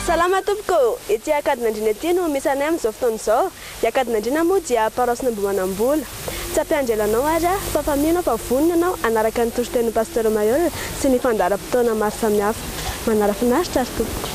Salama tompoko, ity akadina andrina ity no misy anay amin'izao fotoana izao. Ny akadina andrina moa dia parosina mbo manam-bola. Tsy ampianjelanao ary fa famino fa vonona anao anaraka ny toro-ten'ny pasteur Mayol sy ny fandaharam-potoana maro samihafa. Manara finaritra ary tompoko.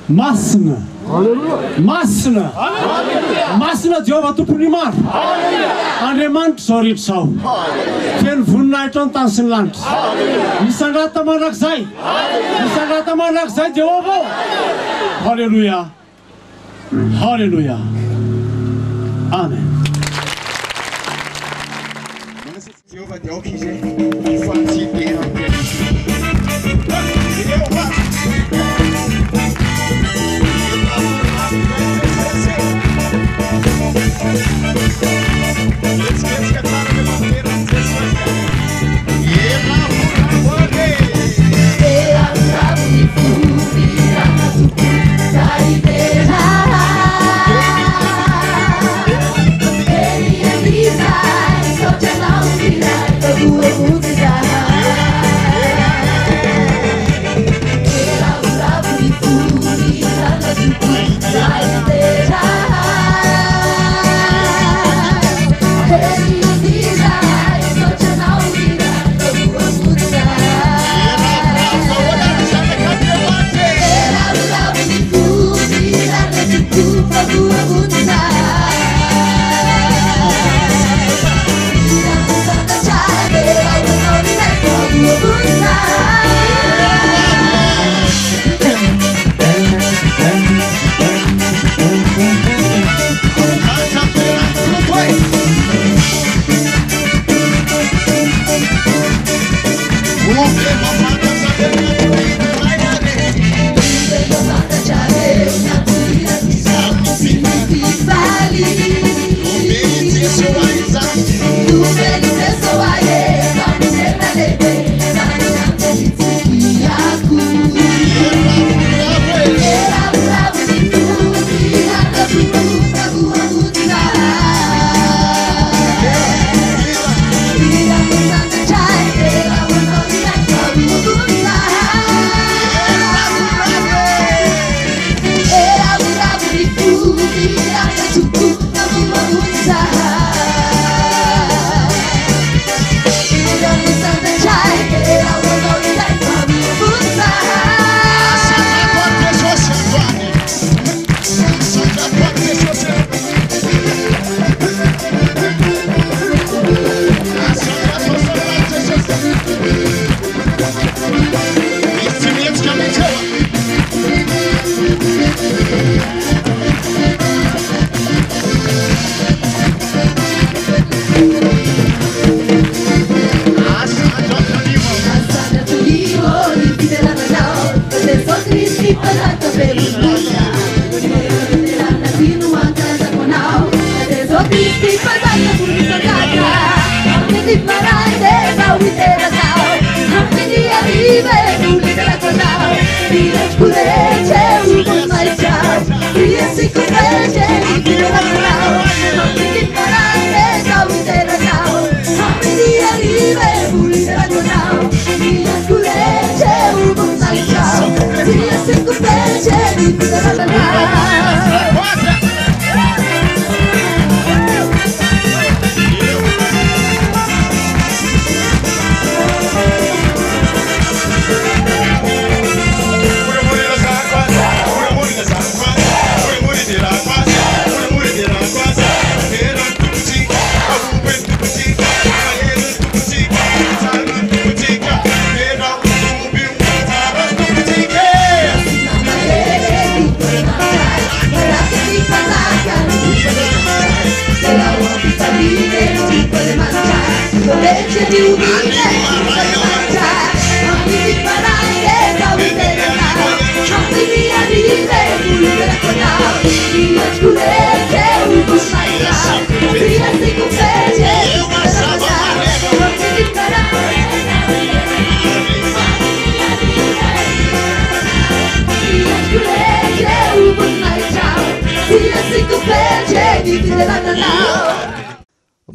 Masina, masina, masina Jehovah tompony maro. Andriamanitra zao rehetra zao. Feno voninahitra ny tany sy ny lanitra. Misandrata mandrakizay. Misandrata mandrakizay Jehovah. Halleluja. Halleluja. Amen. Jehovah dia okej zay. Ifantsipena.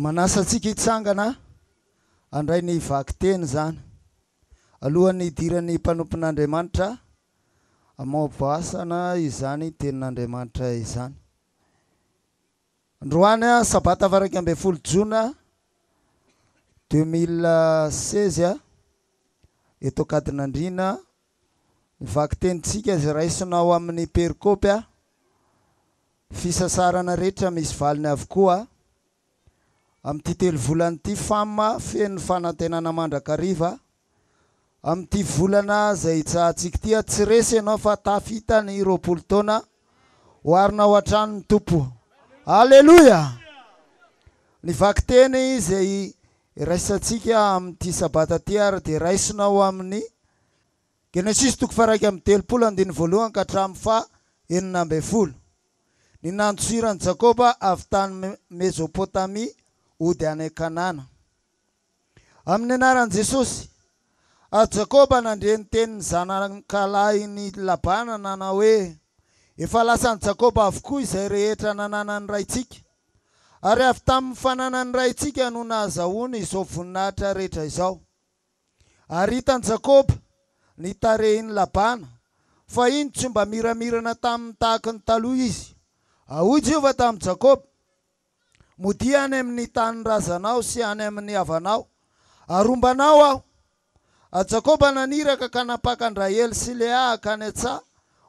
Manasatsika hitsangana andray ny vaky teny zany alohan'ny idiran'ny mpanompon'Andriamanitra amaovasana izany tenin'Andriamanitra izany. Androany sabata varaika amby folo jona 2016 eto Kadinandriana vaky tenitsika izay raisinao amin'ny perikopy fisasarana rehetra misy valiny avokoa amin'ity telo volana ity fama feno fanantenana mandrakariva amin'ity volana izay hitsahantsika ity tsy resy ianao fa tafita ny 20 taona hoarina ao an-tranon'ny Tompo. Alleluia! Ny vaky teny izay raisantsika amin'ity sabata ity ary dia raisinao amin'ny Genesis 2:30 ka hatramin'ny 9:40. Ny nandrotsiran'i Jakoba avy tany Mesopotamia ody any Kanana. Amin'ny anaran'i Jesosy, Jakoba nandre ny tenin'ny zanakalainy Labana nana hoe efa lasan'i Jakoba avokoa izay rehetra nananany raitsika. Ary avy tamin'ny fananany raitsika no nahazahoany izao voninahitra rehetra izao. Ary hitan'i Jakoba ny tarehiny Labana fa iny tsy mba miramirana tamin'ny tahaka ny taloha izy. Ahoy Jehova tamin'i Jakoba, mody any amin'ny tany razanao sy any amin'ny havanao, arombanao aho. Jakoba naniraka ka napakandra-ely sy Lea kany an-tsaha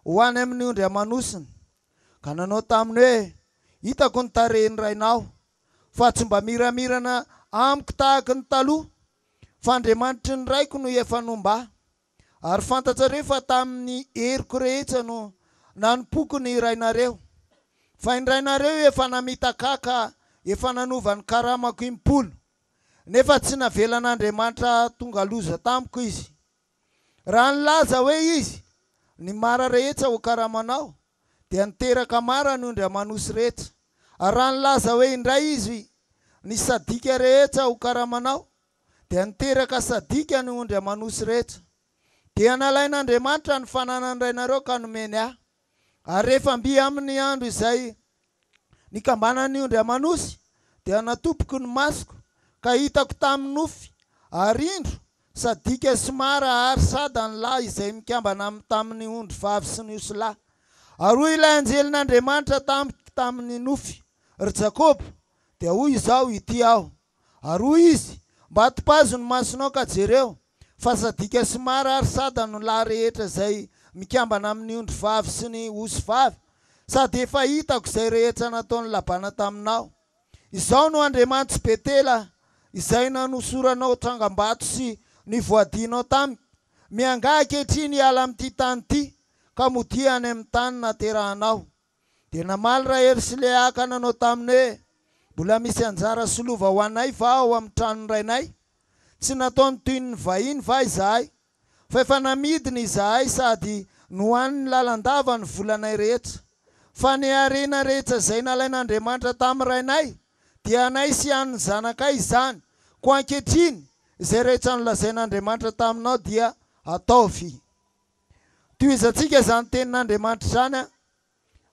ho any amin'ny ondry amanosiny. Ka nanao taminy hoe hitako ny tarehiny rainao, fa tsy mba miramirana amiko tahaka ny taloha, fa Andriamanitry ny raiko no efa nomba. Ary fantatsareo fa tamin'ny heriko rehetra no nanompoky ny rainareo. Fa indrainareo efa namitaka efa nanovany karamako impolo. Nefa tsy navelan'Andriamanitra tonga loza tamiko izy. Raha nilaza hoe izy ny mara rehetra ho karamanao, dia niteraka mara ny ondry amanosy rehetra. Ary raha nilaza hoe indray izy ny sadika rehetra ho karamanao, dia niteraka sadika ny ondry amanosy rehetra. Dia nalain'Andriamanitra ny fananany rainareo ka nomeny ahy. Ary rehefa mby amin'ny andro izay nikambanany ondry amanosy, dia natopoko ny masoko ka hitako tamin'ny nofy ary indro sadika sy mara ary sada ny lahy izay mikambana tamin'ny ondry vavy sy ny osy lahy. Ary hoy ilay anjelin'Andriamanitra tamin'ny nofy ry Jakoba, dia hoy izao ity aho. Ary hoy izy, mba atopazo ny masonao ka jereo, fa sadika sy mara ary sada ny lahy rehetra izay mikambana amin'ny ondry vavy sy ny osy vavy, sady efa hitako izay rehetra nataon'ny Labana taminao. Izao no Andriamanitra Betela izay nanosoranao trangam-bato sy ny voadinao tamiko. Mianga ankehitriny hiala amin'ity tany ity, ka mody any amin'ny tany naterahanao. Dia namaly Rahely sy Lea ka nanao taminy hoe mbola misy anjara solova ho anay va ao amin'ny tranony rainay? Tsy nataony toy ny vahiny va izahay? fa efa namidiny izahay sady nohan'ny lalandava ny volanay rehetra. Fa ny arena rehetra izay nalain'Andriamanitra tamin'ny rainay dia anay sy an'ny zanakay izany. Ko ankehitriny izay rehetra nolazain'Andriamanitra taminao dia ataovy. Tohizantsika izany tenin'Andriamanitra izany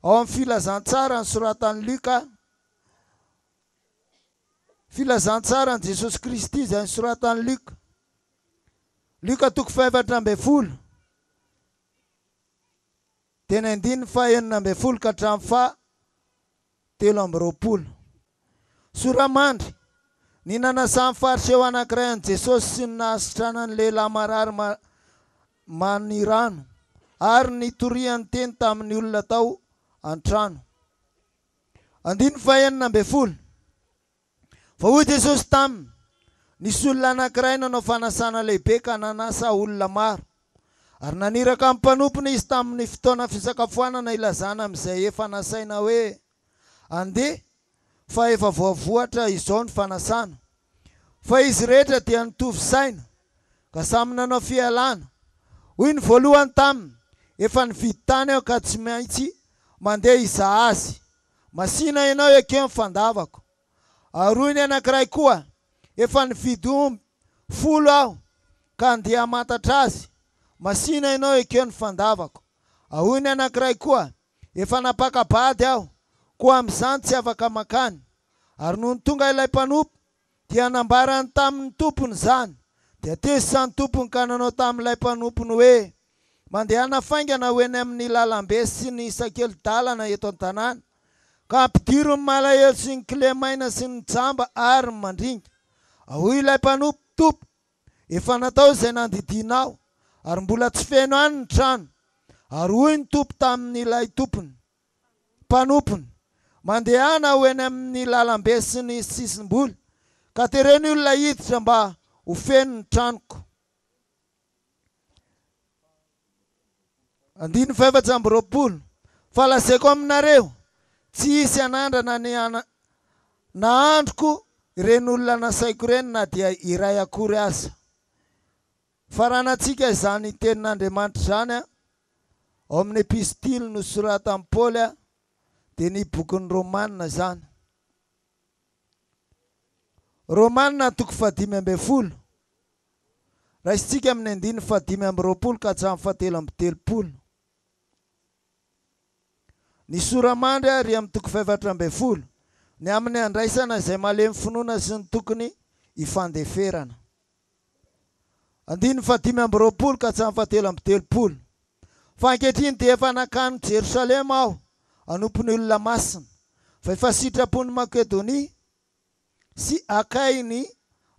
ao amin'ny filazantsara ny soratan'ny Luka. Filazantsara ny Jesosy Kristy izay soratan'ny Luka. Luka 4:10. Teny 9:4 ka hatramin'ny 7:20. Soramandry, ny nanasamy fariseho anankiray an'i Jesosy sy ny nahasitrana ny lehilahy marary manirano ary nitoriany teny tamin'ny olona tao an-trano. 9:40. Fa hoy Jesosy taminy, nisy olona anankiray nanao fanasana lehibe ka nanasa olona maro. Ary naniraka amin'ny mpanompony izy tamin'ny fotoana fisakafoanana ilazana amin'izay efa nasaina hoe andeha fa efa voavoatra izao ny fanasana. Fa izy rehetra dia nitovy saina ka samy nanao fialana. Hoy ny voalohany taminy, efa nividy tany aho ka tsy maintsy mandeha izaha azy. Masina ianao ekeo ny fandavako. Ary hoy ny anankiray koa, efa nividy omby 10 aho ka andeha hamantatra azy. Masina ianao ekeo ny fandavako. Hoy ny anankiray koa, efa napakabady aho koa amin'izany tsy afaka makany. Ary noho ny tonga ilay mpanompo dia nambarany tamin'ny tompony izany. Dia tezitra ny tompony ka nanao tamin'ilay mpanompony hoe, mandeha nafaingana ho eny amin'ny lalambe sy ny sakely-dalana eto an-tanàna, ka ampidiro ny malahelo sy ny kilemaina sy ny jamba ary ny mandringa. Hoy ilay mpanompo, tompo, efa natao izay nandidinao, ary mbola tsy feno any ny trano. Ary hoy ny tompo tamin'ilay tompony, mpanompony, mandehana ho eny amin'ny lalambe sy ny sisim-boly, ka tereny olona hiditra mba ho feno ny tranoko. 9:20. Fa lazaiko aminareo, tsy hisy anandrana ny nahandroko ireny olona nasaiko ireny na dia iray akory aza. Faranantsika izany tenin'Andriamanitra izany ao amin'ny epistily nosoratan'i Paoly dia ny bokin'ny Romanina izany. Romanina 5:5. Raisitsika amin'ny 5:20 ka hatramin'ny 7:30. Ny soramandry ary amin'ny 7:20 ny amin'ny andraisana izay malemy finoana sy ny tokony ifandeferana. 5:20 ka hatramin'ny 7:30. Fa ankehitriny dia efa nakany Jerosalema aho hanompo ny olona masina. Fa efa sitrapony Makedonia sy Akainy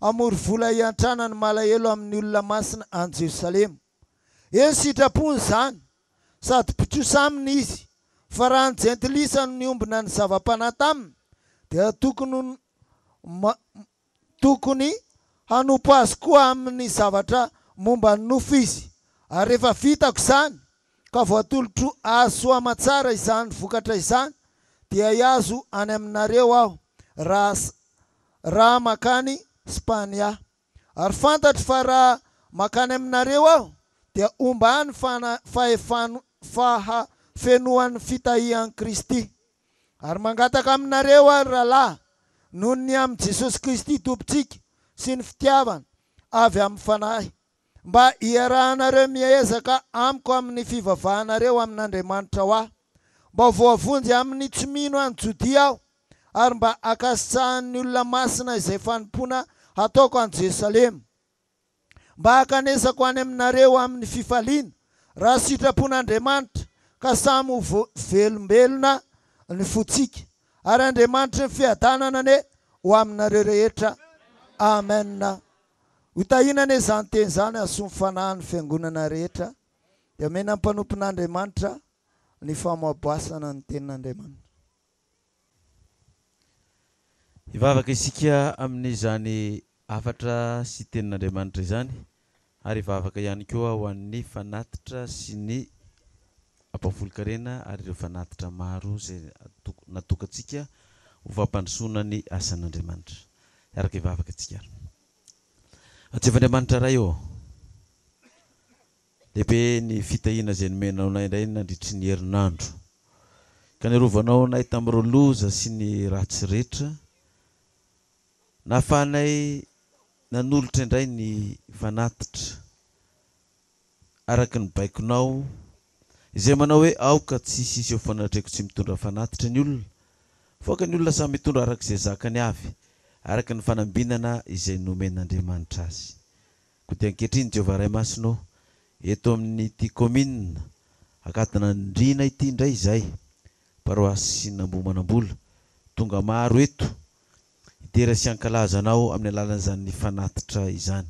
hamory vola hiantrana ny malahelo amin'ny olona masina any Jerosalema. Eny sitrapony izany sady mpitrosa aminy izy. Fa raha ny jentilisany ny ombina ny zava-panahy taminy dia tokony hanompo azy koa amin'ny zavatra momba ny nofo izy. Ary rehefa vitako izany ka voatolotro azo amatsara izany vokatra izany dia iazo any aminareo aho raha makany Spania. Ary fantatro fa raha makany aminareo aho dia omba any fenoan'ny fitahian'i Kristy. Ary mangataka aminareo aho rahalahy noho ny amin'ny Jesosy Kristy tompontsika sy ny fitiavana avy amin'ny fanahy, mba hiarahanareo miezaka amiko amin'ny fivavahanareo amin'Andriamanitra ho aho, mba voavonjy amin'ny tsy mino any Jodia aho, ary mba akasitrahan'ny olona masina izay fanompoana ataoko any Jerusalema, mba hakanesako any aminareo amin'ny fifaliana raha sitrapon'Andriamanitra ka samy ho velombelona ny fotsika. Ary Andriamanitra ny fiadanana ane ho aminareo rehetra. Amen. Hotahinana izany teny izany aso mifanahin'ny fiangonana rehetra dia mena mpanompon'Andriamanitra ny famoaboasana ny tenin'Andriamanitra. Hivavaka isika amin'izany hafatra sy tenin'Andriamanitra izany, ary hivavaka ihany koa ho an'ny fanatitra sy ny ampavolon-karena ary ireo fanatitra maro izay natokantsika ho fampandrosoana ny asan'Andriamanitra. Araka hivavaka antsika. Jehova Andriamanitra ray eo, lehibe ny fitahina izay nomenao nay indray nandritry ny herinandro. Ka nirovanao nay tamin'ireo loza sy ny ratsy rehetra. Nahafahanay nanolotra indray ny fanatitra araky ny baikonao izay manao hoe aoka tsy sisy eo fanatreko tsy mitondra fanatitra ny olona. Foka ny olona samy mitondra araka izay zakany avy, araka ny fanambinana izay nomen'Andriamanitra azy. Koa dia ankehitriny Jehovah Ray Masina, eto amin'ny ity commune akatana Andrina ity indray izay paroasy Nambomanambola, tonga maro eto hitera sy ankalazanao amin'ny alalan'izany fanatitra izany.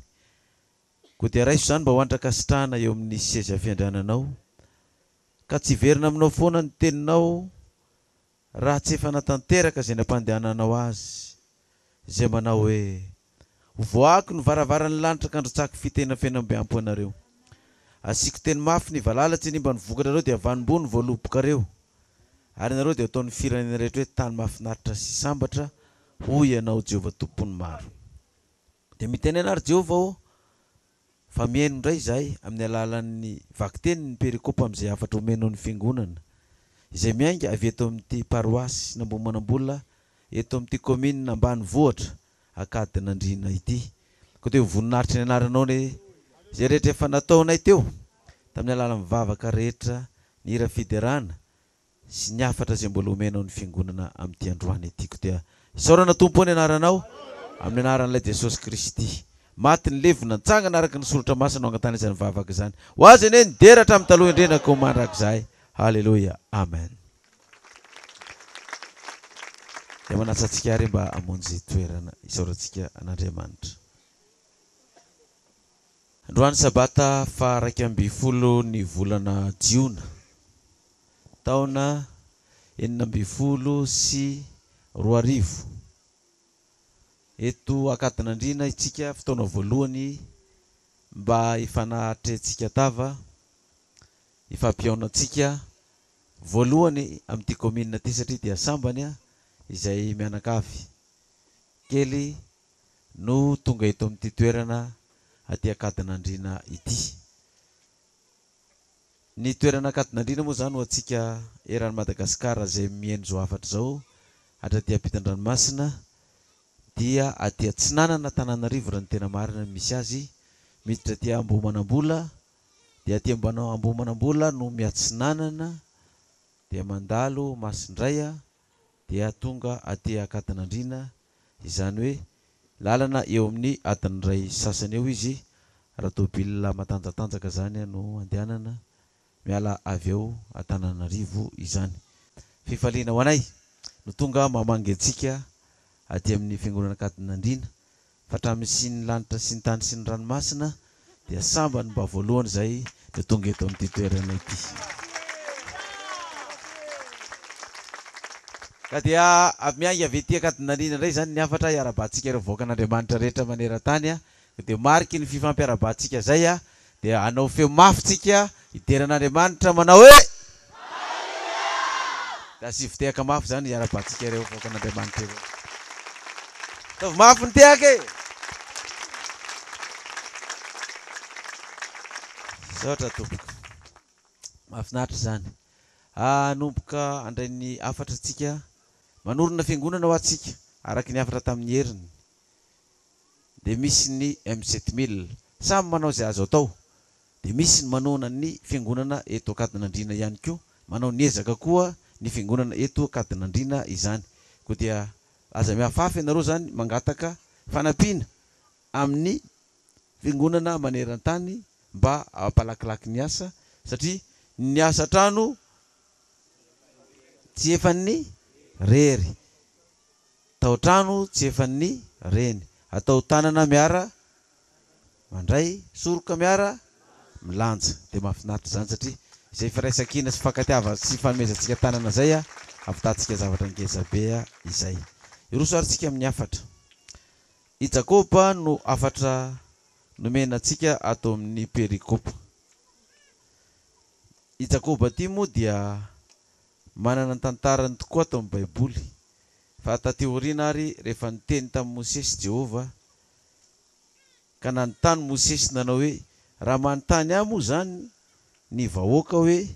Koa dia raiso izany mba hoantra kasitrahana eo amin'ny seza fiandriananao, ka tsy verina aminao foana ny teninao raha tsy efa natanteraka izay nampandehananao azy, izay manao hoe voako ny varavaran'ny lanitra kandrotsaka fitena fiainam-beampo anareo. Asiko teny mafy ny valalatsy ny mba nivokatra reo dia vanimbony voaloboka reo, ary nareo dia ataon'ny firenena rehetra hoe tany mahafinaritra sy sambatra hoy ianao Jehovah tompony maro. Dia mitenena ary Jehovah fa mihaino indray izahay amin'ny alalan'ny vakiteny ny perikopa amin'izay afatra omenao ny fiangonana izay miainga avy eto amin'ity paroasy Nambomanambola, eto amin'ity commune Ambanivohitra Akadin'Andrina ity. Koa dia voninahitry ny anaranao ny izay rehetra efa nataonay teo tamin'ny alalan'ny vavaka rehetra, ny hira fiderana sy ny afatra izay mbola omenao ny fiangonana amin'ity androany ity. Koa dia isaorana tompo ny anaranao amin'ny anaran'ilay Jesosy Kristy. Maty ny levona nitsangana araka ny soratra masina angatany izany vavaka izany. Ho azy ane nideratra amin'ny taloha indrenako mandrakizay. Halleluja, amen. Dia manatsantsika ary mba hamonjy toerana isaorantsika an'Andriamanitra. Androany sabata fa 12 ny volana Jiona, taona 2020. Eto Akadin'Andrina itsika fotoana voalohany mba hifanahitrentsika tava, ifampiaonantsika voalohany amin'ity commune ity satria dia sambany izay mianakavy kely no tonga eto amin'ity toerana aty Akadin'Andrina ity. Ny toerana Akadin'Andrina moa zany ho antsika eran'i Madagasikara izay mihaino zao afatra zao hatraty ampitan-dranomasina dia aty Atsinanana Antananarivo raha ny tena marina misy azy, miditra aty Ambomanambola, dia aty Ambomanambola no miatsinanana dia mandalo Masindraya dia tonga aty Akadin'Andrina, izany hoe lalana eo amin'ny adiny iray sasany eo izy raha tômôbila matanjatanjaka zany no andehanana miala avy eo Antananarivo izany. Fifaliana ho anay no tonga mamangy antsika aty amin'ny fiangonana Akadin'Andrina, fa hatramin'ny sy ny lanitra sy ny tany sy ny ranomasina dia sambany mba voalohany izay dia tonga eto amin'ity toerana ity. Ka dia avy miainga avy ety Akadin'Andrina indray zany ny afatra iarabantsika ireo voakan'Andriamanitra rehetra maneran-tany, dia mariky ny fifampiarabantsika zay dia anao feo mafitsika iteran'Andriamanitra manao hoe da sy vitehaka mafy zany iarabantsika ireo voakan'Andriamanitra ireo. Tavy mafy ny tehaka saotra tompoko, mahafinaritra zany. Nomboka andray ny afatra tsika manorina fiangonana ho atsika araky ny afatra tamin'ny heriny, dia misy ny M7000 samy manao izay azo atao, dia misy ny manona ny fiangonana eto Akadin'Andrina ihany koa, manao ny ezaka koa ny fiangonana eto Akadin'Andrina izany. Koa dia aza miafafy ianareo zany mangataka fanampiana amin'ny fiangonana maneran-tany mba hampalakilaky ny asa, satria ny asa trano tsy efan'ny rery, tao trano tsy efan'ny reny, atao tanana miara mandray, soroka miara milanja. Dia mahafinaritra zany satria izay firaisan-kina sy fankatiava sy fanomezantsika tanana zay ahavitantsika zavatra ngezabe izay. Iroso arintsika amin'ny afatra. I Jakoba no afatra nomenantsika ato amin'ny perikopa. I Jakoba ity moa dia manana ny tantarany tokoa ato amin'ny Baiboly, fa taty aoriana ary rehefa niteny tamin'i Mosesy Jehovah ka nanontany Mosesy nanao hoe raha manontany ahy moa zany ny vahoaka hoe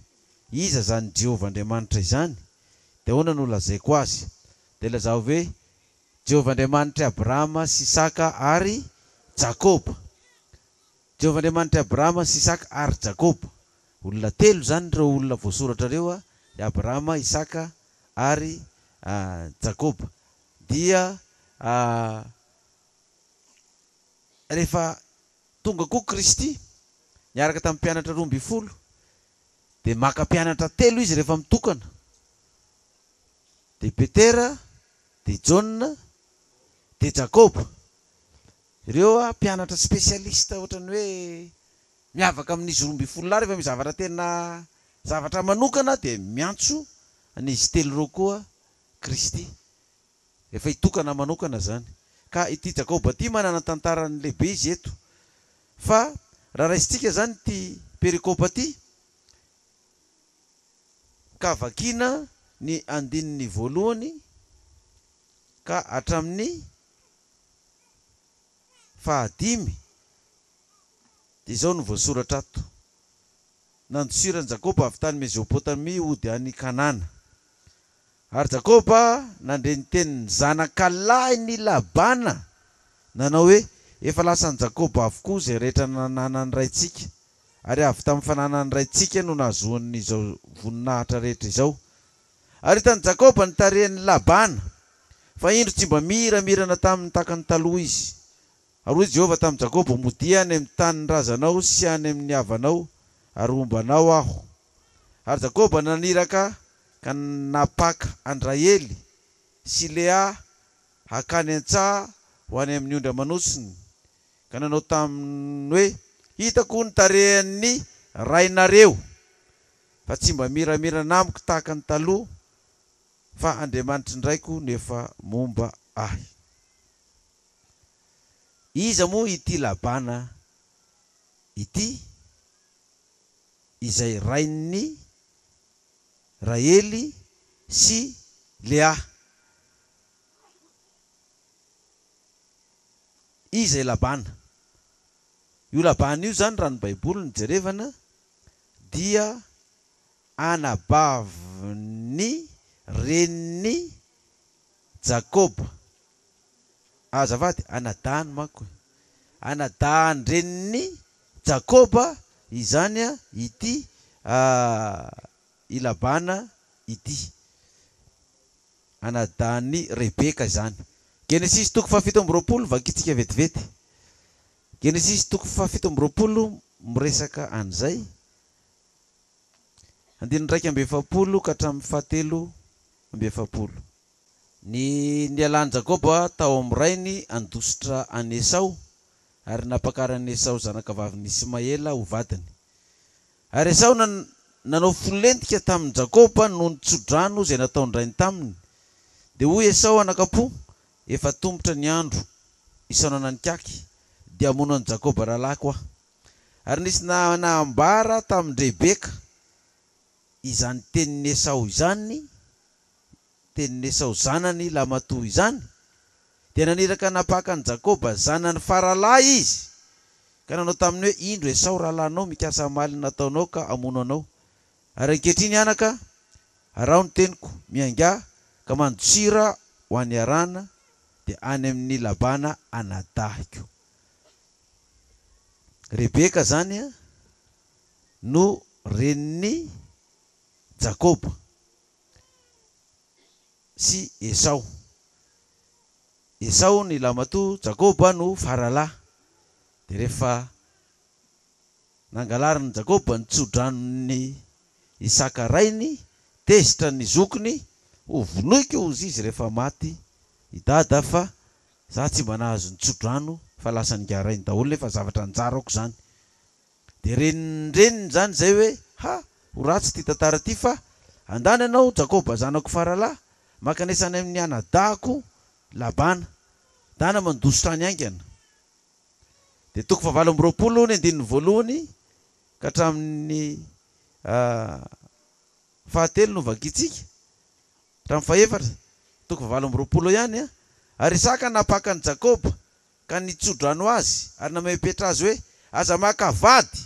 iza zany Jehovah Andriamanitra izany, dia ahoana no lazaiko azy? Dia lazao hoe Jehovah Andriamanitra Abrahama sy Isaka ary Jakoba. Jehovah Andriamanitra Abrahama sy Isaka ary Jakoba. Olona telo zany ireo olona voasoratra ireo, Abrahama, Isaka ary Jakoba. Dia rehefa tonga koa Kristy niaraka tamin'ny mpianatra 12 dia maka mpianatra telo izy rehefa mitokana. Dia Petera, dia John, dia Jakoba. Ireo mpianatra spesialista ohatrany hoe miavaka amin'izy 12 rehefa mizavatra tena zavatra manokana dia miantso an'izy telo ireo koa Kristy. Efa hitokana manokana zany. Ka ity Jakoba ity manana tantarany lehibe izy eto. Fa raha raisitsika zany ity perikopa ity ka vakina ny andininy voalohany ka hatramin'ny 5 dia izao no voasoratra ato. Nandosirany Jakoba avy tany Mesopotamia ody any Kanana. Ary Jakoba nandre ny tenin'ny zanakalahy ny Labana, nanao hoe efa lasan'ny Jakoba avokoa izay rehetra nananany raitsika, ary avy tamin'ny fananany raitsika no nahazoany izao voninahitra rehetra izao. Ary hitan'ny Jakoba nitarehan'ny Labana fa indro tsy mba miramirana tamin'ny takany taloha izy. Ary hoy Jehovah tamin'ny Jakoba, modia any amin'ny tany razanao sy any amin'ny havanao ary ombanao aho. Ary Jakoba naniraka ka napaka Andraely sy Lea hakany an-tsaha ho any amin'ny ondra manosiny, ka nanao taminy hoe hitako ny tarehan'ny rainareo fa tsy mba miramirana amiko tahaka ny taloha, fa Andriamanitry ndraiko nefa momba ahy. Iza moa ity Labana ity izay rain'ny Raely sy Lea? Izay Labana. Io Labana io zany raha ny Baiboly ny jerevana dia anabavin'ny reniny Jakoba. Azafady, anadahany manko. Anadahany reniny Jakoba izany ity i Labana ity. Anadahany Rebeka zany. Genesis 7:20 vakitsika vetivety. Genesis 7:20 miresaka an'izay. 1:7 ka hatramin'ny 7:7. Ny nialany Jakoba tao amin'ny rainy andositra an Esau, ary napakarany Esau zanakavaviny Ismaela ho vadiny. Ary Esau nanao folentika tamin'ny Jakoba noho ny tsodrano izay nataony rainy taminy. Dia hoy Esau anakapo, efa tombotra ny andro isaonana ny kaky, dia hamono an'i Jakoba rahalako aho. Ary nisy nahambara tamin'ny Rebeka izany tenin'ny Esau izany, tenin'ny Esau zanany lamatoa izany, dia naniraka napaka an'i Jakoba zanany faralahy izy, ka nanao taminy hoe indro Esau rahalahinao mikasa amaly nataonao ka amono anao. Ary ankehitriny anaka, arao ny teniko, mianga ka mandosira ho any arana, dia any amin'ny Labana anadahiko. Rebeka zany no reniny Jakoba sy Esau. Esau ny lamatoa, Jakoba no faralahy. Dia rehefa nangalariny Jakoba ny tsodranony Isaka rainy, tezitra ny zokiny, ho vonoiko izy rehefa maty i dada, fa za tsy mba nahazo ny tsodrano fa lasa ningarainy daholo nefa zavatra anjarako zany. Dia reniny zany zay hoe ha, ho ratsy ty tantara ty, fa andany anao Jakoba zanako faralahy, makanesany amin'ny anadahako Labana, dana mandositra any aingana. Dia 7:20 ny andininy voalohany ka hatramin'ny 7 no vakitsika, hatramin'ny 4, 7:20 ihany. Ary Isaka napaka an'i Jakoba ka nitsodrano azy, ary namepetra azy hoe aza makavady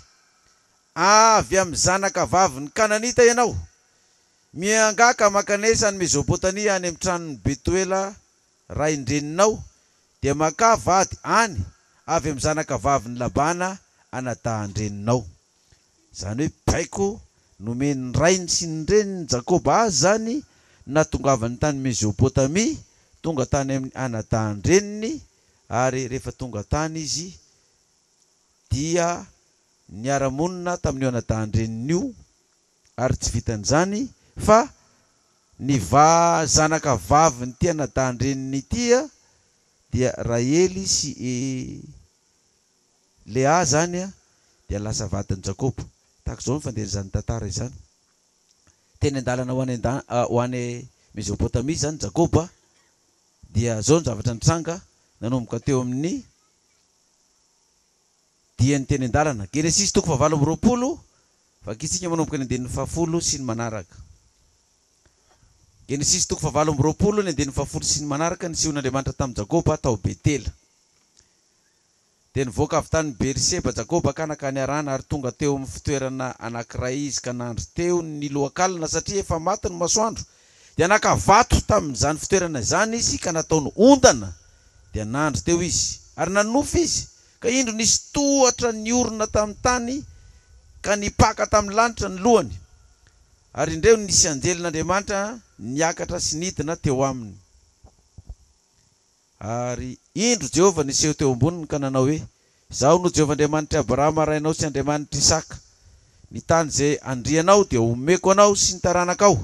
avy amin'ny zanaka vavy ny Kananita ianao, miangaka makanesany Mesopotamia any amin'ny tranony Betuela ray indreninao, dia makavady any avy amin'ny zanaka vavy ny Labana anadahandreninao. Zany hoe baiko nomeny rainy sy ny reniny Jakoba azy zany natongavany tany Mesopotamia, tonga tany amin'ny anadahandreniny, ary rehefa tonga tany izy dia niara-monina tamin'io anadahandreniny io, ary tsy vitan'izany fa ny zanaka vavy ny tia anadahandreniny tia dia Raely sy Lea zany dia lasa vadin'i Jakoba. Tahaka izao fandehan'izany tantara izany. Teny an-dalana ho any Mesopotamia zany Jakoba, dia zao ny zavatra nitranga nanomboka teo amin'ny diany teny an-dalana. Genesis 7:20 fakitsika manomboka ny 10 sy ny manaraka. Genesis 7:20 ny 10 sy ny manaraka nisihon'Andriamanitra tamin'i Jakoba tao Betela. Dia nivoaka avy tany Berseba Jakoba ka nakany Harana, ary tonga teo amin'ny fitoerana anankiray izy ka nandro teo ny lohakalina satria efa maty ny masoandro. Dia nakavato tamin'izany fitoerana izany izy ka nataony ondana, dia nandro teo izy ary nanofy izy, ka indro nisy tohatra ny orona tamin'ny tany ka nipaka tamin'ny lanitra ny lohany, ary indreo nisy anjelin'Andriamanitra niakatra sy nidina teo aminy. Ary indro Jehova niseho teo amboniny ka nanao hoe, zaho no Jehova Andriamanitra Abrahama rainao sy Andriamanitra Isaka. Ny tany izay andrianao dia omeko anao sy ny taranakao,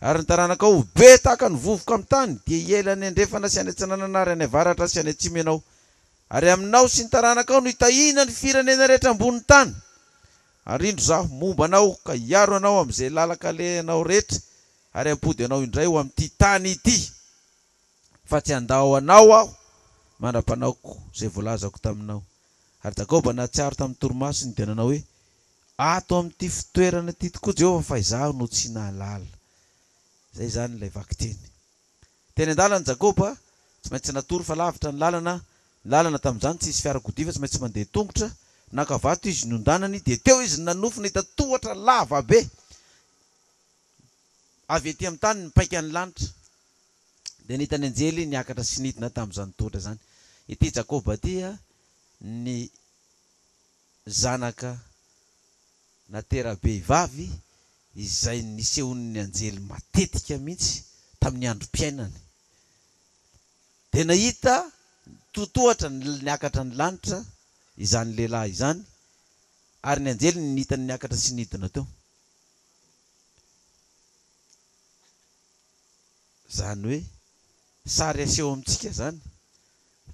ary ny taranakao be tahaka ny vovoka amin'ny tany, dia hiela any andrefana sy any antsinanana ary any avaratra sy any atsimo ianao. Ary aminao sy ny taranakao no hitahina ny firenena rehetra ambony tany. Ary indro zaho momba anao ka hiaro anao amin'izay lalaka alehanao rehetra, ary ampody anao indray ho amin'ity tany ity, fa tsy andao anao aho mandra-panaoko izay voalazako taminao. Ary Jakoba nahatsiaro tamin'ny torimasony dia nanao hoe, ato amin'ity fitoerana ity tokoa Jehova fa izaho no tsy nahalala. Zay zany ilay vakiteny. Teny an-dalana Jakoba tsy maintsy natory fa lavitra ny lalana tamin'izany tsy isy fiarakodia, tsy maintsy mandeha tongotra. Nakavato izy nondanany, dia teo izy nanofy nahita tohatra lava be avy etỳ amin'ny tany nipaika ny lanitra, dia nitany anjely niakatra sy nidina tamin'izany tohatra zany. Ity Jakoba ity ny zanaka natera-behivavy izay nisehon'ny anjely matetika mihitsy tamin'ny androm-piainany. Dia nahita totohatra niakatra ny lanitra izany lehilahy izany, ary ny anjely nitany niakatra sy nidina teo. Zany hoe sary aseho amintsika zany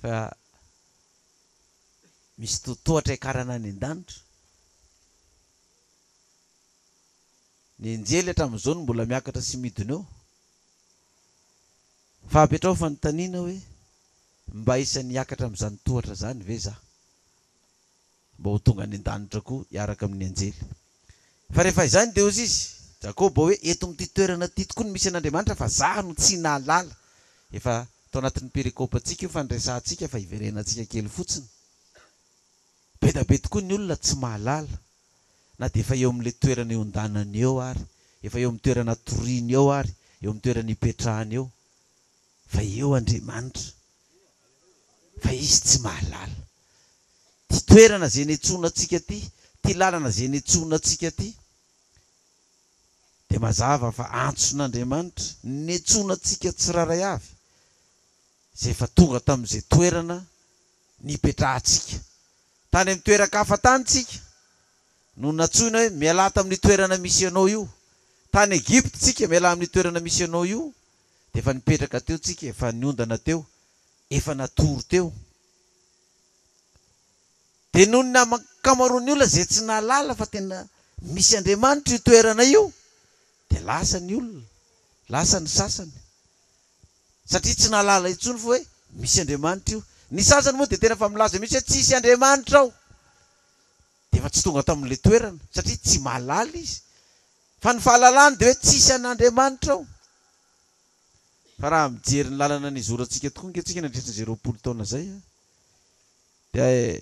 fa misy totohatra hiakarana any an-danitra. Ny anjely hatramin'izao no mbola miakatra sy midina eo, fa apetrao fanontaniana hoe mba isan'ny hiakatra amin'izany tohatra zany ve za, mba ho tonga any an-danitra koa hiaraka amin'ny anjely. Fa rehefa izany dia ozy izy Jakoba hoe, eto amin'ity toerana ity tokoa no misy an'Andriamanitra fa za no tsy nahalala. Efa tao anatin'ny perikôpantsika io fandresantsika fa hiverenantsika kely fotsiny. Be da be tokoa ny olona tsy mahalala, na dia efa eo amin'ilay toerana eo an-danany eo ary, efa eo amin'ny toerana toriany eo ary, eo amin'ny toerana hipetrahany eo, fa eo Andriamanitra, fa izy tsy mahalala. Ty toerana izay niantsoana antsika ty, ty lalana izay niantsoana antsika ty, dia mazava fa antson'Andriamanitra niantsoana antsika tsiraray avy, izay efa tonga tamin'izay toerana nipetrahantsika. Tany amin'ny toeran-kafa tanytsika no natsoina hoe miala tamin'ny toerana misy anao io. Tany Egypte tsika miala amin'ny toerana misy anao io, dia efa nipetraka teo tsika, efa niondana teo, efa natory teo. Dia noho ny ankamaroan'ny olona izay tsy nahalala fa tena misy Andriamanitra io toerana io, dia lasa ny olona, lasa ny sasany, satria tsy nahalala intsony fa hoe misy Andriamanitra io. Ny sasany moa dia tena fa milaza misy hoe tsisy Andriamanitra ao, dia efa tsy tonga tamin'ilay toerana satria tsy mahalala izy. Fa ny fahalalany dia hoe tsisy an'Andriamanitra ao. Fa raha mijery ny lalana ny zorantsika tokoa ankehitriny nandritra 20 taona zay, dia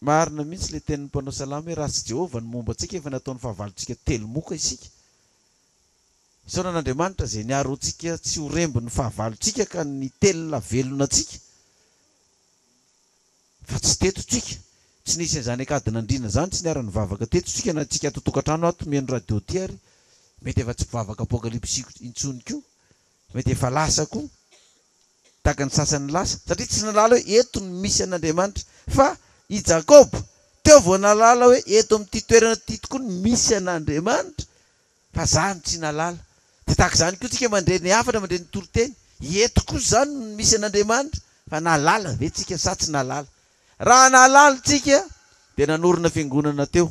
marina mihitsy le tenin'ny mpanao salama hoe ratsy Jehovah ny momba antsika efa nataon'ny fahavalontsika telo moka isika. Isaona n'Andriamanitra zay niaro antsika tsy ho rembo ny fahavalontsika ka ny telona velona antsika. Fa tsy teto tsika. Tsy nisy an'izany akadina andrina zany tsy niara nivavaka teto tsika na tsika totokantrano ato mihaino radio ty ary mety efa tsy mpivavaka apokalypsy intsony koa. Mety efa lasa koa. Tahaka ny sasany lasa satria tsy nalala hoe eto ny misy an'Andriamanitra fa i Jakob teo vao nalala hoe eto amin'ity toerana ity tokoa ny misy an'Andriamanitra fa zany tsy nalala. De tahaka zany koa tsika mandreny hafatra mandreny toroteny eto koa zany ny misy an'Andriamanitra fa nalala ve tsika sa tsy nalala. Raha nalala tsika de nanorona fiangonana teo.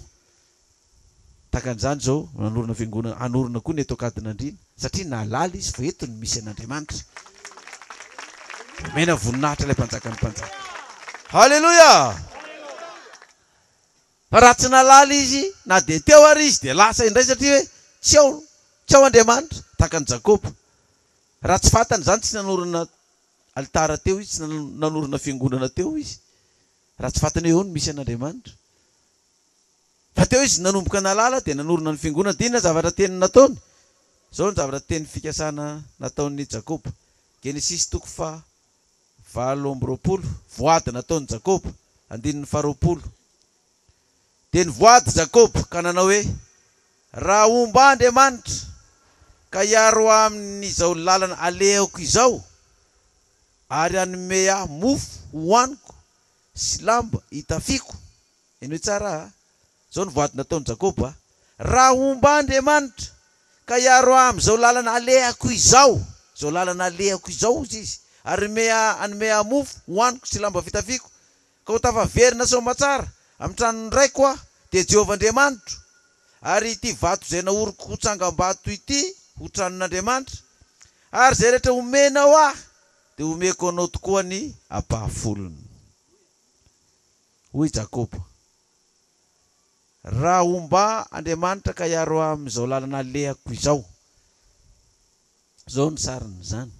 Tahaka an'izany zao nanorona fiangonana anorona koa ny eto akadin'Andriana satria nalala izy fa eto ny misy an'Andriamanitra. Mena voninahitra ilay mpanjaka ny mpanjaka. Halleluja! Fa raha tsy nalala izy na de teo ary izy de lasa indray satria hoe tsy ao Andriamanitra tahaka ny Jakob. Raha tsy fantany zany tsy nanorona alitara teo izy, tsy nanorona fiangonana teo izy. Raha tsy fantany eo ny misy an'Andriamanitra. Fa teo izy nanomboka nalala de nanorona ny fiangonana. Dina zavatra teny nataony. Zao ny zavatra teny fikasana nataon'ny Jakob. Genesis 7:20 voady nataon'ny Jakob. 20. De nivoady Jakob ka nanao hoe raha omba Andriamanitra ka hiaro amin'izao lalana alehako izao ary anome aho mofo hoaniko sy lamba hitafiko. Eno tsara zao nivoady nataon'ny Jakob. Raha omba Andriamanitra ka hiaro amin'izao lalana alehako izao, zao lalana alehako izao izy ary anome aho mofo hoaniko sy lamba vitafiko ka ho tafaverina soamatsara amin'ny tranony raiko aho de Jehovah Andriamanitra ary ity vato zay naoriko ho tsangam-bato ity ho tranon'Andriamanitra ary zay rehetra omenao aho de omeko anao tokoa ny ampahafolony. Hoy Jakob, raha omba Andriamanitra ka hiaro amin'izao lalana alehako izao. Zao ny sariny zany.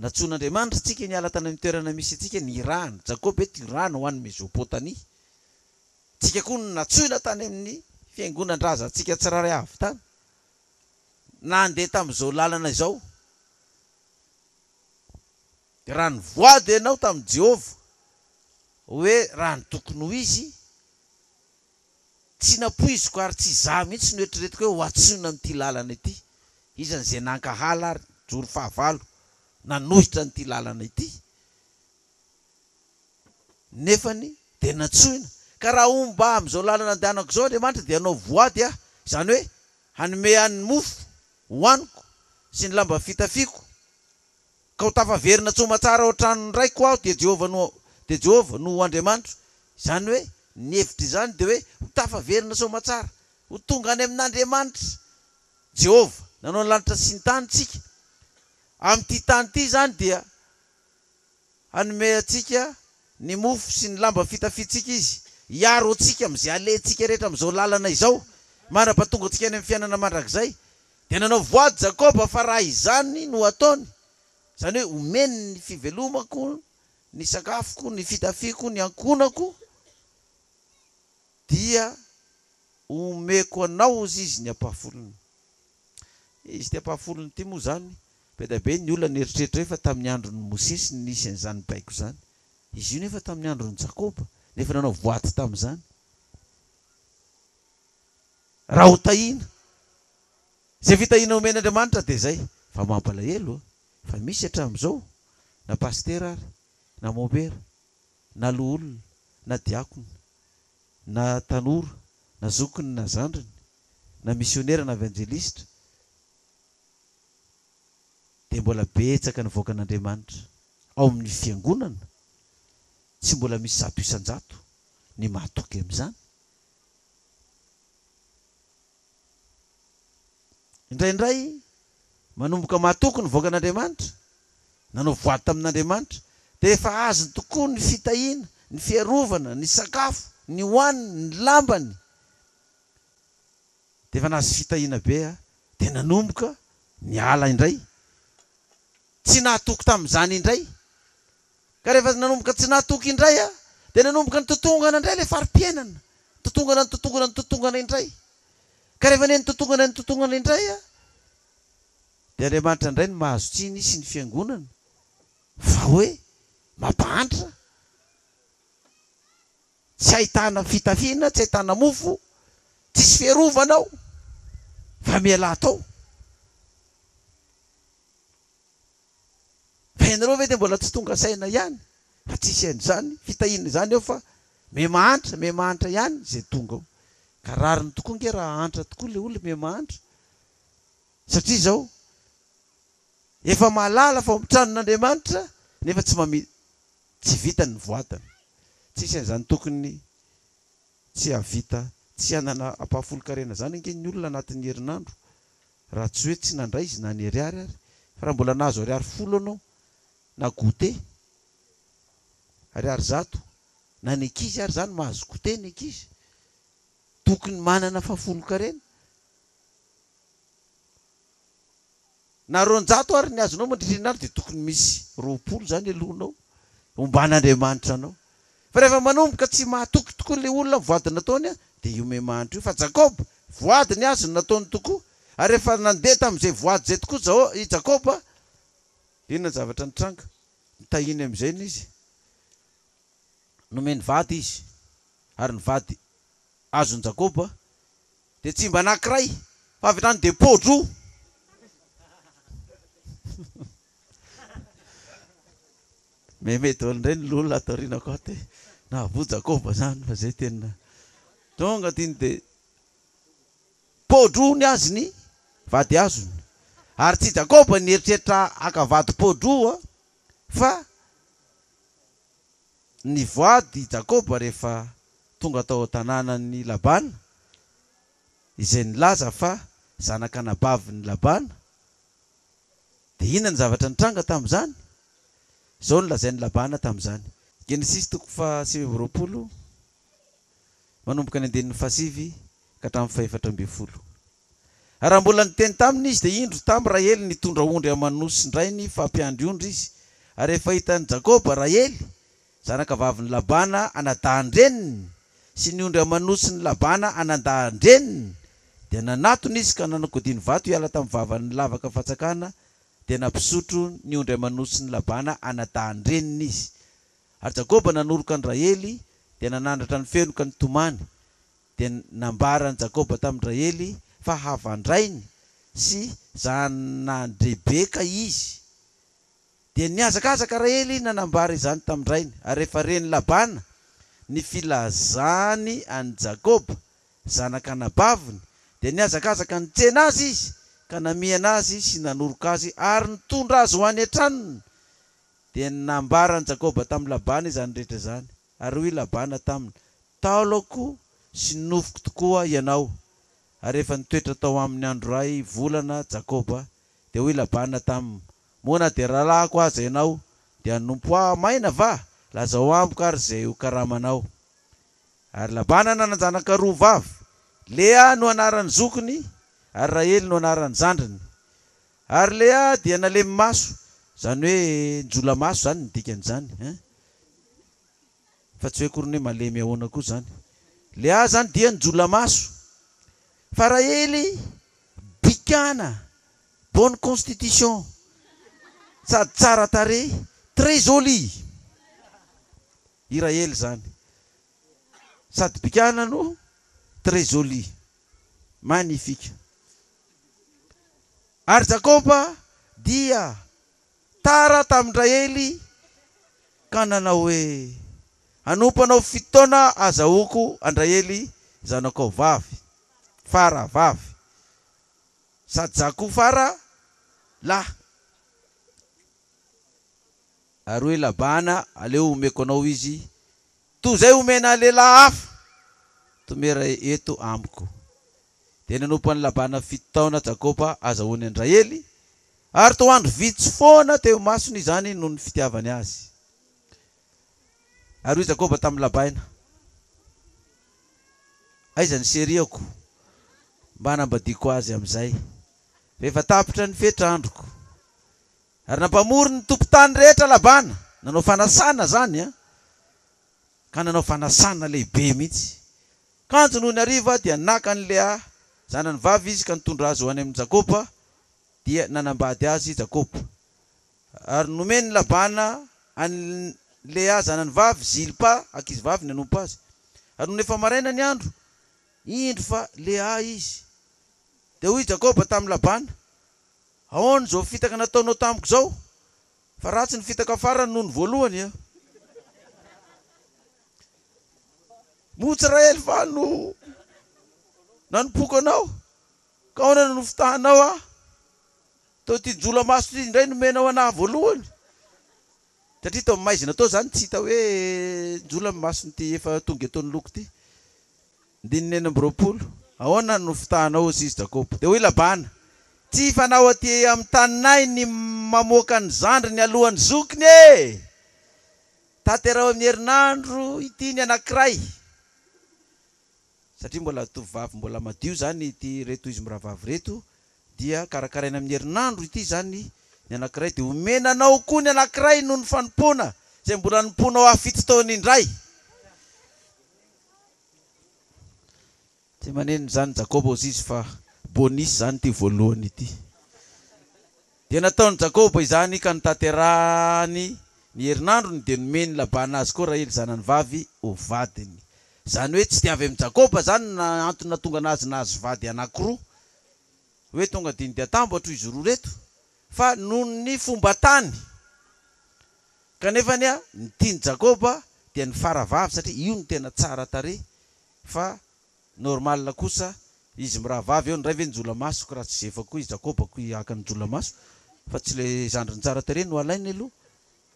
Natsoan'Andriamanitra tsika niala tany amin'ny toerana misy tsika ny irahana. Jakob eto irahana ho an'ny Mesopotania. Tsika koa natsoina tany amin'ny fiangonan-draza tsika tsiraray avy tany. Nandeha tamin'izao lalana izao. Raha nivoady ianao tamin'i Jehovah hoe raha ny tokony ho izy tsy napoiziko ary tsy za mihitsy no eritreretiko hoe ho atsoina amin'ity lalana ity. Izany zay nankahala ary joro fahavalo nanohitra n'ity lalana ity. Nefany de natsoina. Ka raha omba amin'izao lalana andehanako zao Andriamanitra de anao voady aho. Zany hoe hanome an'ny mofo hoaniko sy ny lamba fitafiko ka ho tafaverina tsomatsara ao tranony raiko aho de Jehovah no Andriamanitra. Zany hoe ny hevitry zany de hoe ho tafaverina soamatsara ho tonga any amin'Andriamanitra Jehovah nanao ny lanitra sy ny tany tsika. Amin'ity tany ity zany dia hanome atsika ny mofo sy ny lamba fitafitsika izy. Hiaro atsika amin'izay alentsika rehetra amin'izao lalana izao. Manam-pahatonga atsika any amin'ny fiainana mandrakizay. De nanao voady Jakob fa raha izany no ataony. Zany hoe omeny ny fivelomako, ny sakafoko, ny fitafiko, ny ankonako dia omeko anao izy ny ampahafolony. Izy ty ampahafolony ity moa zany be da be ny olona nieritreritra fa tamin'ny andron'ny Mosesy nisy an'izany baiko zany. Izy io nefa tamin'ny andron'ny Jakob nefa nanao voady tamin'izany. Raha ho tahina zay fitahina omen'Andriamanitra de zay fa mampalahelo fa misy hatramin'izao na pastera ary na mobera na loholona na diakona na tanora na zokiny na zandriny na misionera na evangelistra de mbola betsaka ny voakan'Andriamanitra ao amin'ny fiangonana. Tsy mbola misy 100 isan-jato ny mahatoky amin'izany. Indraindray manomboka mahatoky ny voakan'Andriamanitra nanao voady tamin'Andriamanitra de efa azony tokoa ny fitahina, ny fiarovana, ny sakafo, ny hoaniny, ny lambany. De efa nahazo fitahina be de nanomboka ny ala indray. Tsy nahatoky tamin'izany indray. Ka rehefa nanomboka tsy nahatoky indray dia nanomboka ny totongana indray ilay fari-piainana, totongana indray. Ka rehefa ny totongana indray dia Andriamanitra indray ny mahazo tsiny sy ny fiangonana fa hoe mampahantitra, tsy ahitana fitafiana, tsy ahitana mofo, tsisy fiarovanao fa miala tao. Fa ianareo ve dia mbola tsy tonga saina ihany fa tsisy an'izany fitahiana izany eo fa memahantra ihany izay tonga ao. Ka rariny tokoa nge raha antra tokoa le olona memahantra, satria izao efa mahalala fa tranon'Andriamanitra nefa tsy vitany voatany. Tsisy an'izany tokony tsy havita, tsy hanana ampahafolo-karena zany nge ny olona anatin'ny herinandro raha tsy hoe tsy nandray izy na ny ariary ary. Fa raha mbola nahazo ariary 10 anao na gote ariary 100 na ny ankizy ary zany mahazo gote ny ankizy, tokony manana fahafolo-karena. Na 200 ary ny azonao mandritrin'andro dia tokony misy 20 zany alohanao omban'Andriamanitra anao. Fa rehefa manomboka tsy mahatoky tokoa le olona voadiny nataony dia io memanitra io. Fa Jakoba voadiny azy no nataony tokoa, ary rehefa nandeha tamin'izay voady zay tokoa i Jakoba, inona ny zavatra nitranga? Nitahiny amin'izay izy, nomeny vady izy, ary ny vady azony Jakoba dia tsy mba anankiray fa avy hatrany dia podro. Mety olondray ny lolona atoriana koa te na vo Jakoba zany fa zay tena tonga tiny dia podro ny azy ny vady azony. Ary tsy Jakoba ny eritreritra akavady podro fa ny voady Jakoba rehefa tonga tao tanànan'ny Labana izay nilaza fa zanaka nabavin'ny Labana. Dia inona ny zavatra nitranga tamin'izany? Izao nolazain'ny Labana tamin'izany. Genesis 7:20 manomboka ny 9 ka hatramin'ny 14. Raha mbola niteny taminy izy dia indro tamin'ny Rahely nitondra ondry amanosy indray ny fampiandry ondry izy. Ary rehefa hitan'ny Jakoba Rahely zanaka vavin'ny Labana anadahan-dreniny sy ny ondry amanosy ny Labana anadahan-dreniny dia nanatony izy ka nanakodiany vato hiala tamin'ny vavan'ny lavaka fatsakana, dia nampisotro ny ondry amanosy ny Labana anadahan-dreniny izy. Ary Jakoba nanoroka ny Rahely dia nanandratra ny fenoka ny tomany, dia nambarany Jakoba tamin'ny Rahely fa havandrainy sy zanany Rebeka izy. Dia niazakazaka Rahely nanambara izany tamin'ny rainy. Ary rehefa reny Labana ny filazany any Jakoba zanaka nabaviny dia niazakazaka nitsena azy izy ka namiana azy sy nanoroka azy ary nitondra azy ho any an-tranony. Dia nambarany Jakoba tamin'ny Labana izany rehetra zany. Ary hoy Labana taminy, taolako sy nofoko tokoa ianao. Ary rehefa nitoetra tao amin'ny andro ray volana Jakoba dia hoy Labana taminy, moana dia rahalahako azy ianao dia nompo maina va, lazao amiko ary zay ho karamanao. Ary Labana nananjanaka 2 vavy, Lea no anaran'ny zokiny ary Rahely no anaran'ny zandriny. Ary Lea dia nalemy maso, zany hoe njola maso zany ny dikan'izany, fa tsy hoe akory hoe malemy ahoana koa zany. Lea zany dia njola maso, fa Rahely bikana, bonne constitution, sady tsara tarehy, très jolie. I Rahely zany sady bikana no très jolie, magnifique. Ary Jakoba dia tara tamin'ny Rahely ka nanao hoe anompanao 7 taona azahoako an-Rahely zanakao vavy, fara vavy, sady zako fara lahy. Ary hoe Labana, aleo omeko anao izy toy zay omena lehilahy hafa, tomera eto amiko. Dia nanompan'ny Labana 7 taona Jakoba azahoany an Rahely, ary toa andro vitsy foana teo masony izany noho ny fitiavany azy. Ary hoy Jakoba tamin'ny Labana, aiza ny seriako mba hanambadiako azy amin'izay, rehefa tapitra ny fetrandroko. Ary nampamory ny tompon-tany rehetra Labana, nanao fanasana zany ka nanao fanasana lehibe mihitsy. Kanjo noho ny hariva dia naka ny Lea zanany vavy izy ka nitondra azy ho any amin'ny Jakoba dia nanambady azy Jakoba. Ary nomeny Labana any Lea zanany vavy Zilpa ankizy vavy nanompo azy. Ary noho efa maraina ny andro indro fa Lea izy. Dia hoy Jakoba tamin'ny Labana, ahoana zao fitaka nataonao tamiko zao? Fa ratsy ny fitaka farany noho ny voalohany. Moa-Israely fa no nanompoko anao, ka ahoana no fitahanao tao ty jolamaso ty indray nomenao anahy voalohany. Satria tao maizina tao zany tsy hita hoe jolamaso ty efa tonga ataony loko ty. 9:20. Ahoana no fitahanao izy Jakoba? Dia hoy Labana, tsy fanao aty amin'ny taninay ny mamoaka ny zandriny alohan'ny zokiny e. Tanterao amin'ny herinandro ity ny anankiray. Satria mbola tovovavy mbola madio zany ity reto izy miravavy reto, dia karakaraina amin'ny herinandro ity zany ny anankiray, dia omenanao koa ny anankiray noho ny fanompona izay mbola nomponao afito taona indray. Tsy maneno zany Jakoba ozy izy fa bonisy zany ty voalohany ity. Dia nataony Jakoba izany ka nitaterahany ny herinandrony dia nomeny Labana azy koa Rahely zanany vavy ho vadiny. Zany hoe tsy tiavy amin'ny Jakoba zany na antony natonga anazy nahazo vady anankiroa, hoe tonga diny dia tambatra izy roa reto, fa noho ny fomba tany. Kanefany ny tiany Jakoba dia ny faravavy satria io ny tena tsara tarehy, fa normal kosa izy miravavy eo ny ray ve ny jolamaso, ka raha tsy zefa koa izy Jakoba koa hiaka ny jolamaso, fa tsy le zandriny tsara tarehy no alainy aloha.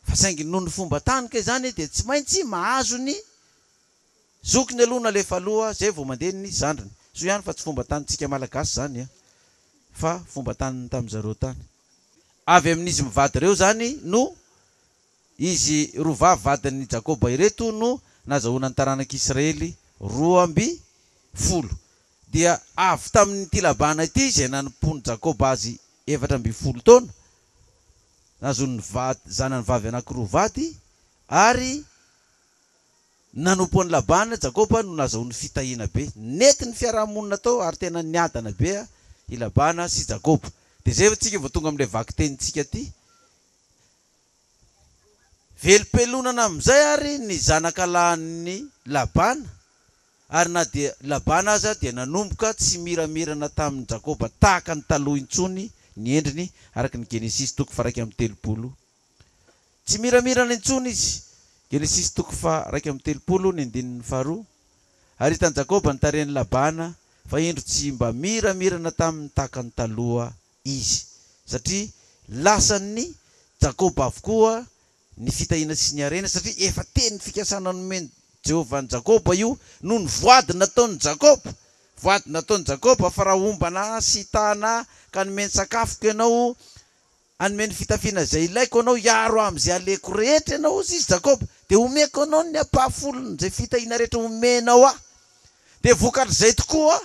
Fa saingy noho ny fomba tany ke zany dia tsy maintsy mahazo ny zokiny aloha na lefa aloha zay vao mandeha ny zandriny. So ihany fa tsy fomba tanyntsika malagasy zany fa fomba tany tamin'izareo tany. Avy amin'izy mivady reo zany no izy roa vadin'ny Jakoba ireto no nazahoana ny taranak'Israely 12. Dia avy tamin'ity Labana ity izay nanompony Jakoba azy 14 taona, nahazoany zanany vavy anankiroa vady, ary nanompoan'ny Labana Jakoba no nazahoany fitahina be. Nety ny fiarahamonina tao ary tena niadana be i Labana sy Jakoba. Dia zay tsika vao tonga amin'ilay vaky tenintsika ty. Velom-pelonana amin'izay ary ny zanakalahin'ny Labana, ary na dia Labana aza dia nanomboka tsy miramirana tamin'ny Jakoba tahaka ny taloha intsony ny endriny araka ny Genesis 1:30. Tsy miramirana intsony izy. Genesis 1:30 . Ary hitan'ny Jakoba ny tarehan'ny Labana fa indro tsy mba miramirana tamin'ny tahaka ny taloha izy, satria lasan'ny Jakoba avokoa ny fitahina sy ny arena, satria efa teny fikasana nomeny Jehovah ny Jakoba io noho ny voady nataon'ny Jakoba. Voady nataon'ny Jakoba fa raha ombana sy tahana ka nomeny sakafoko ianao, anome ny fitafiana zay ilaiko anao, iaro amin'izay aleko rehetra ianao izy Jakoba, dia omeko anao ny ampahafolony zay fitahina rehetra omenao aho. Dia vokatr'izay tokoa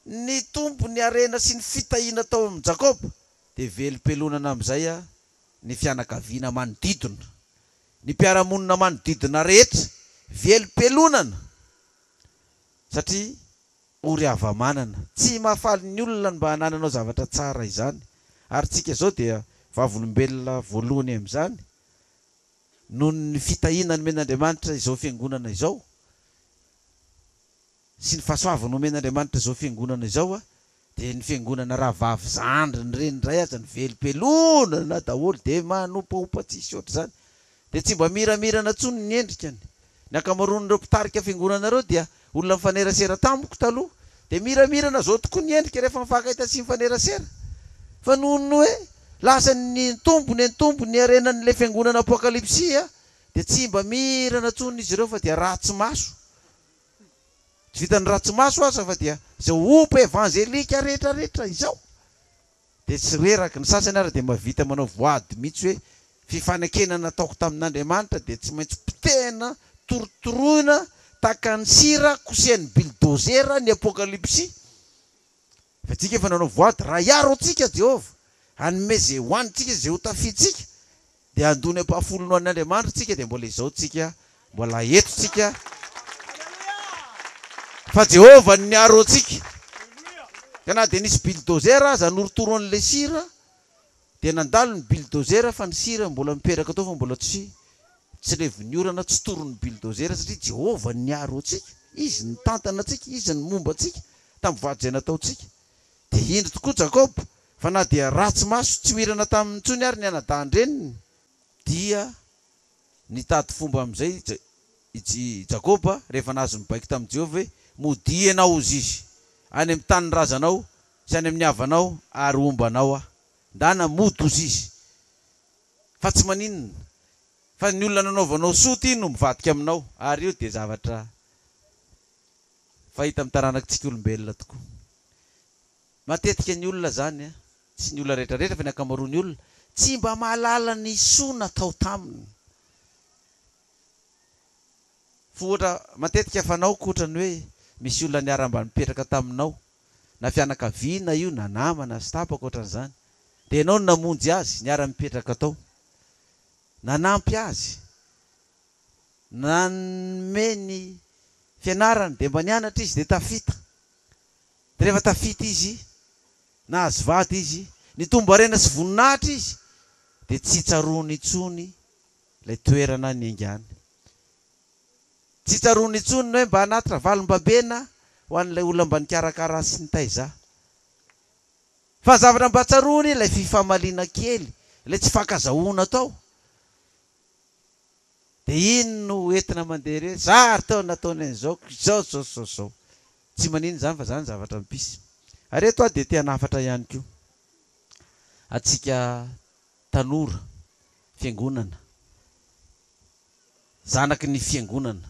ny tombo ny arena sy ny fitahina tao amin'ny Jakoba. Dia velom-pelonana amin'izay ny fianakaviana manodidina, ny mpiaramonina manodidina rehetra velom-pelonana, satria ory hava-manana. Tsy mahafaly ny olona mba hanananao zavatra tsara izany. Ary tsika zao dia vavolombelona voalohany amin'izany noho ny fitahina nomen'Andriamanitra izao fiangonana izao, sy ny fahasoavana nomen'Andriamanitra izao fiangonana izao, dia ny fiangonana rahavavy zandriny reny indray aza ny velom-pelonana daholo, dia manopaopa tsisy oatra zany. Dia tsy mba miramirana tsony ny endrikany. Ny akamaroan'ireo mpitarika fiangonana reo dia olona mifanerasera tamiko taloha, dia miramirana zao tokoa ny endrika rehefa mifankahita sy mifanerasera. Fa noho ny hoe lasa ny tombony ny arenan'ilay fiangonana apokalipsia, dia tsy mba mirana tsony izy ireo fa dia ratsy maso. Tsy vitany ratsy maso aza fa dia zao opa evanjelika rehetrarehetra izao. Dia tsy reraka ny sasany ary dia mavita manao voady mihitsy hoe fifanekena nataoko tamin'Andriamanitra dia tsy maintsy potehina torotoroina tahaka ny sira kosehan'ny bildozera ny apokalipsia. Fa tsika efa nanao voady, raha iaro antsika Jehovah, hanome zay hoanitsika zay ho tafitsika, dia andony ampahafolony ho an'Andriamanitra tsika, dia mbola izao tsika mbola etotsika fa Jehova niaro antsika. Kana dia nisy bulldozer aza norotoro an'ilay sira dia nandalo ny bulldozer fa ny sira mbola miperaka tao fa mbola tsy levy orana tsy toron'ny bulldozer satria Jehova niaro antsika. Izy ny tantana antsika, izy ny momba antsika tamin'ny vady izay nataontsika. Dia indro tokoa Jakoba fa na dia ratsy maso tsy hoirana tamin'ny ntsony ary ny anadahany dia nitady fomba amin'izay Jakoba rehefa nahazo mibaiko tamin'i Jehova hoe mody ianao izy izy any amin'ny tany razanao sy any amin'ny havanao ary ombanao ndana mody ozy izy fa tsy maninona fa ny olona nanaovanao soty no mivadika aminao ary io dia zavatra fahita amin'ny taranakitsika olombelona tokoa. Matetika ny olona zany tsy ny olona rehetrarehetra fa ny ankamaroan'ny olona tsy mba mahalala ny soa natao taminy. Fohatra matetika fanao kotrany hoe misy olona niara-mba nipetraka taminao na fianakaviana io na namana sy tapaka ohatran'izany dia ianao no namonjy azy niara-mipetraka tao, nanampy azy, nanome ny fianarany dia mba nianatra izy dia tafita. Dia rehefa tafita izy na azo vady izy ny tombarena sy voninahitra izy dia tsy tsaroany intsony ilay toerana niaingany. Tsy tsaroany intsony hoe mba hanatitra valim-babena ho an'ilay olona mba nikarakara sy nitaiza. Fa zavatra mba tsaroany ilay fifamaliana kely, ilay tsy fankazahoana tao. Dia ino no entina mandeha re zary tao nataony an'izao zao. Tsy manino zany fa zany zavatra mipisy. Ary eto dia te hanafatra ihany koa atsika tanora fiangonana, zanaky ny fiangonana.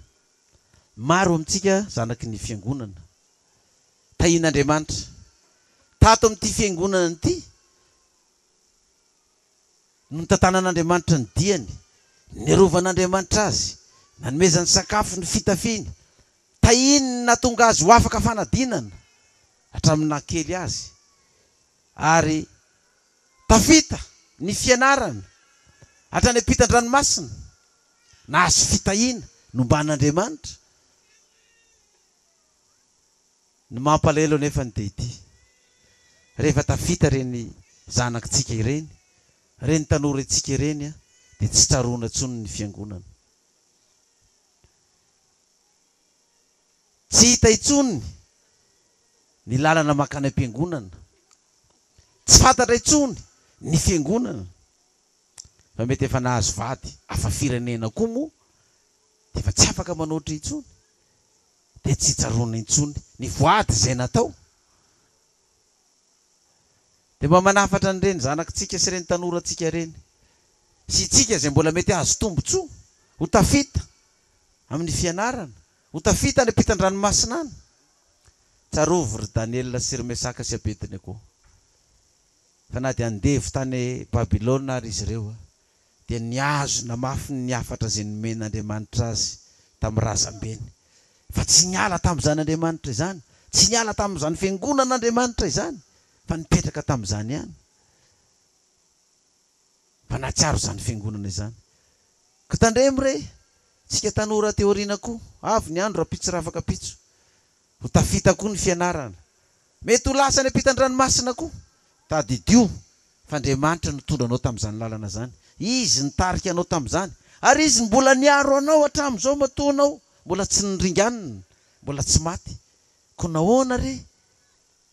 Maro amintsika zanaky ny fiangonana tahian'Andriamanitra tato amin'ity fiangonana ity no tantanan'Andriamanitra ny diany, nirovan'Andriamanitra azy, nanomezany sakafo ny fitafiny. Tahiny natonga azy ho afaka fanadinana hatramina kely azy ary tafita ny fianarany hatrany ampitan-dranomasina na azy fitahina nomban'Andriamanitra. Ny mampalahelo nefa ny dia ity rehefa tafita reny zanakitsika ireny, reny tanora itsika ireny dia tsy tsaroana intsony ny fiangonana. Tsy hita intsony ny lalana makany am-piangonana, tsy fantatra intsony ny fiangonana. Fa mety efa nahazo vady hafa firenena koa moa dia efa tsy afaka manoatra intsony, dia tsy tsaroana intsony ny voady izay natao. Dia mba manafatra an'ireny zanakitsika sy ireny tanorantsika ireny sy itsika izay mbola mety azo tombotsoa ho tafita amin'ny fianarana, ho tafita any ampitan-dranomasina any. Tsarovo ry Daniel sy ry Mesaka sy Abednego. Fa na dia andevo tany Babilôna ary izy ireo dia niazo namafy ny afatra izay nomen'Andriamanitra azy tamin'ny razambeny. Fa tsy niala tamin'izany Andriamanitra izany, tsy niala tamin'izany fiangonan'Andriamanitra izany, fa nipetraka tamin'izany ihany. Fa natsiaro izany fiangonana izany. Ka tandremo re tsika tanora teoriana koa avy ny andro rapitso rafaka pitso ho tafita koa ny fianarana, mety ho lasa ny ampitan-dranomasina koa. Tadidio fa Andriamanitra nitondra anao tamin'izany lalana zany, izy nitarika anao tamin'izany ary izy mbola niaro anao hatramin'izao matoanao mbola tsy niringanina, mbola tsy maty. Ko nahoana re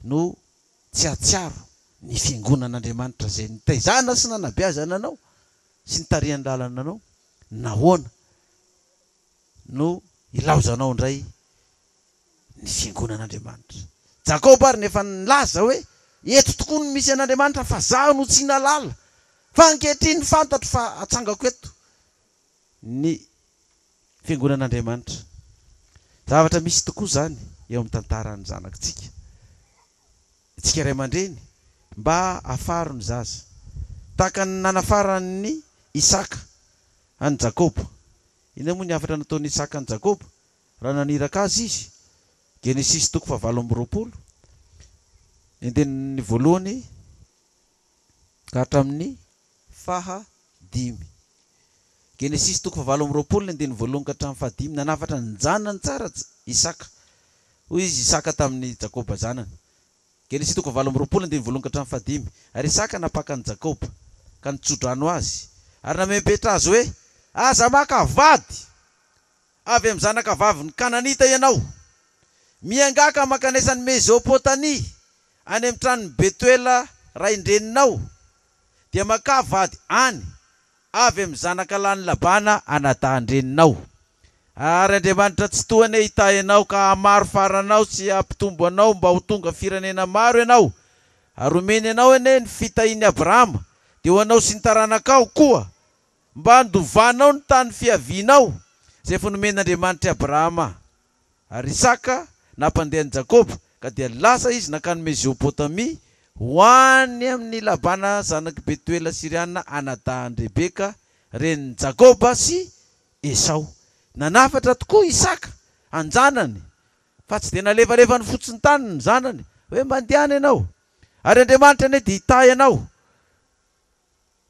no tsy atsiaro ny fiangonan'Andriamanitra izay nitaizana sy nanabeazana anao sy nitarihan'ny lalana anao? Nahoana no ilaozanao indray ny fiangonan'Andriamanitra? Jakoba ary nefa nilaza hoe eto tokoa no misy an'Andriamanitra fa zaho no tsy nalala, fa ankehitriny fantatro fa atsangako eto ny fiangonan'Andriamanitra. Zavatra misy tokoa zany eo amin'ny tantarany zanakitsika. Itsika iray aman-dreny mba afaro ny zaza tahaka ny nanafarany Isaka any Jakoba. Ina moa ny afatra nataon'ny Isaka any Jakoba raha naniraka azy izy? Genesis toko 7:20 enden'ny voalohany ka hatramin'ny 5. Genesis 7:20 nanafatra ny janany tsara Isaka. Hoy izy Isaka tamin'ny Jakoba zanany. Genesis 7:20 ary Isaka napaka ny Jakoba ka nitsodrano azy ary namepetra azy hoe aza maka vady avy amin'ny zanaka vavy ny Kananita ianao. Miangaka makanesany Mezopotami any amin'ny tranony Betuela raindreninao dia maka vady any avy amin'ny zanaka lany Labana anatandreninao. Ary Andriamanitra tsy tohany hita ianao ka hamaro faranao sy hampitombo anao mba ho tonga firenena maro ianao. Ary omeny ianao ene ny fitahin'i Abrahama dia ho anao sy ny taranakao koa mba handovanao ny tany fiavianao izay efa nomen'Andriamanitra Abrahama. Ary Isaka nampandeha an'i Jakoba ka dia lasa izy nakany Mezopotami ho any amin'ny Labana zanaky Betuela Siriana anatahany Rebeka reniny Jakoba sy Esau. Nanafatra tokoa Isaka anjanany fa tsy dia nalevaleva ny fotsiny tany ny zanany hoe mandehana ianao ary Andriamanitra ane dia hita ianao,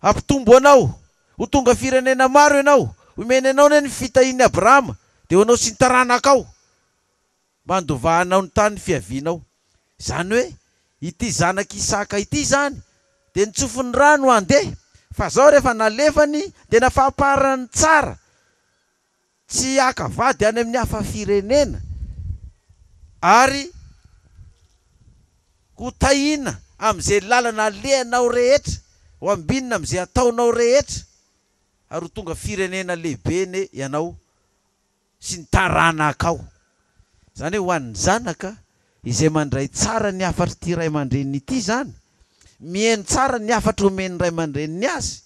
hampitombo anao ho tonga firenena maro ianao, omeny ianao ne ny fitahin'i Abrahama dia ho anao sy ny taranakao mba handovanao ny tany fiavianao. Zany hoe ity zanaky Isaka ity zany dia nitsofin'ny rano andeha fa zao rehefa nalefany dia nafahaparany tsara tsy haka vady any amin'ny hafa firenena ary ho tahina amin'izay lalana alehanao rehetra ho ambinina amin'izay ataonao rehetra ary ho tonga firenena lehibe ne ianao sy ny taranakao. Zany hoe ho an'ny zanaka izay mandray tsara ny hafatra ty ray aman-dreniny ity zany, mihaino tsara ny hafatra omeny ray aman-dreniny azy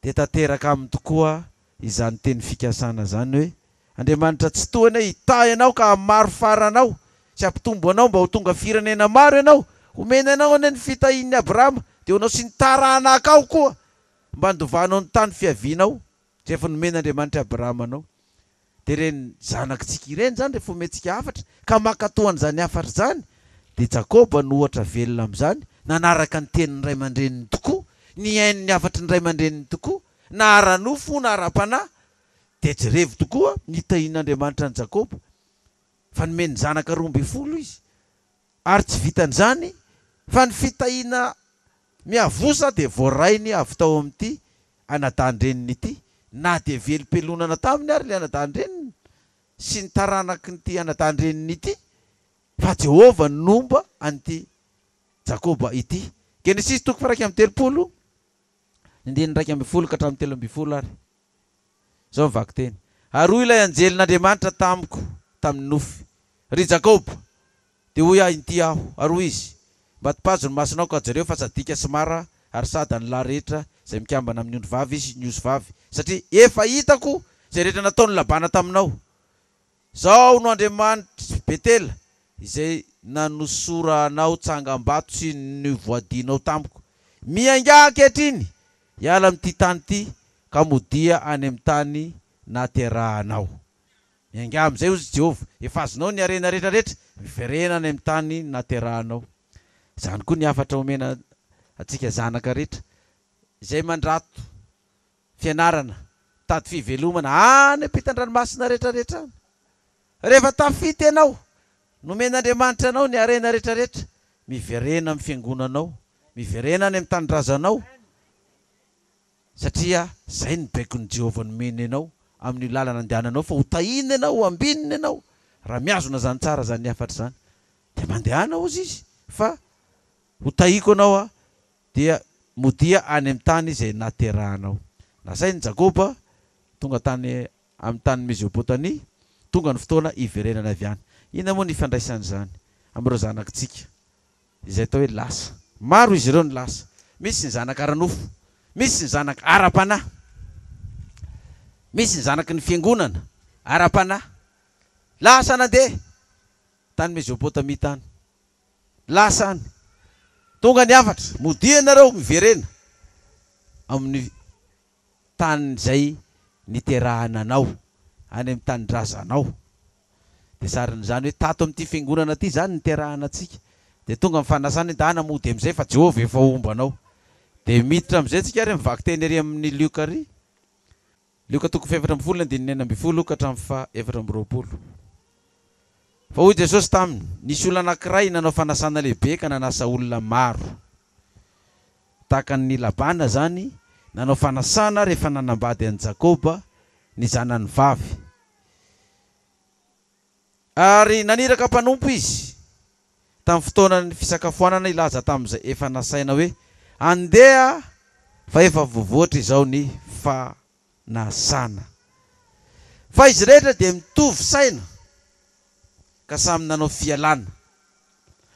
dia tanteraka aminy tokoa izany teny fikasana zany hoe Andriamanitra tsy tohany hoe hita ianao ka maro faranao sy hampitombo anao mba ho tonga firenena maro ianao, omeny ianao ane ny fitahin'i Abrahama dia honao sy ny taranakao koa mba handovanao ny tany fiavianao izay efa nomen'Andriamanitra Abrahama anao. Dia reny zanakitsika ireny zany rehefa omentsika hafatra ka makatohan'izany hafatra zany dia Jakoba no ohatra velona amin'izany, nanaraka ny tenin'ny ray aman-dreniny tokoa, ny hainy ny hafatry ny ray aman-dreniny tokoa, na ara-nofo na ara-panahy dia jerevy tokoa nitahin'Andriamanitra ny Jakoba fa nomeny zanaka 12 izy ary tsy vitan'izany fa ny fitahina miavosa dia voarainy avy tao amin'ity anatandreniny ity, na dia velom-pelonana taminy ary le anatandreniny sy ny taranaky nyty anatandreniny ity fa Jehova nomba an'ity Jakoba ity. Genesis 1:30 ndiny 1:10 ka hatramin'ny 13 ary zao mivaky teny. Ary hoy ilay anjelin'Andriamanitra tamiko tamin'ny nofy, ry Jakoba, dia hoy ahy inty aho ary hoy izy mba tipazo ny masonao ka jareo fa sadika sy mara ary sada ny lahy rehetra izay mikambana amin'ny ondry vavy izy ny osy vavy satria efa hitako izay rehetra nataony Labana taminao. Zao no Andriamanitra Betela izay nanosora anao tsangam-bato sy ny voadinao tamiko. Mianga ankehitriny hiala amin'ity tany ity ka modia any amin'ny tany naterahanao. Mianga amin'izay hozy Jehova, efa azonao ny arena rehetra rehetra, miverena any amin'ny tany naterahanao. Zany koa ny hafatra omena atsika zanaka rehetra izay mandrato fianarana, tady fivelomana any ampitan-dranomasina rehetra rehetra. Rehefa tafity ianao, nomen'Andriamanitra anao ny arena rehetra rehetra, miverena amin'ny fiangonanao, miverena any amin'ny tanindrazanao satria zay ny baikon'ny Jehova nomeny ianao amin'ny lalana andehananao fa ho tahina ianao, ho ambinina ianao. Raha miazona zany tsara zany hafatra zany dia mandehana ozy izy fa ho tahiko anao dia modia any amin'ny tany izay naterahanao. Nasainy Jakoba tonga tany amin'ny tany Mezopotami, tonga ny fotoana iverenana avy any. Ina moa ny ifandraisany zany amin'ireo zanakitsika izay atao hoe lasa. Maro izy ireo ny lasa, misy ny zanaka ara-nofo, misy ny zanaka ara-panahy, misy ny zanaky ny fiangonana ara-panahy. Lasa nandeha tany Mezopotami tany, lasa any tonga ny hafatra, modia nareo miverena amin'ny tany izay niterahananao any amin'ny tanindrazanao. Dia sarin'izany hoe tato amin'ity fiangonana ity zany niterahanantsika dia tonga amin'ny fanasany da hanamody amin'izay fa Jehova efa ombanao. Dia miditra amin'izay tsika ary mivaky teny ery amin'ny Luka ary Leo katoko fefatra amby folo andininy enina amby folo ka hatramin'ny fa efatra amby roapolo. Fa hoy Jesosy taminy, nisy olona anankiray nanao fanasana lehibe ka nanasa olona maro. Tahaka ny Labana zany nanao fanasana rehefa nanambady an'i Jakoba ny zanany vavy. Ary naniraka mpanompo izy tamin'ny fotoanany fisakafoanana ilaza tamin'izay efa nasaina hoe andeha fa efa voavoatra izao ny fanasana. Fa izy rehetra dia mitovy saina ka samy nanao fialana.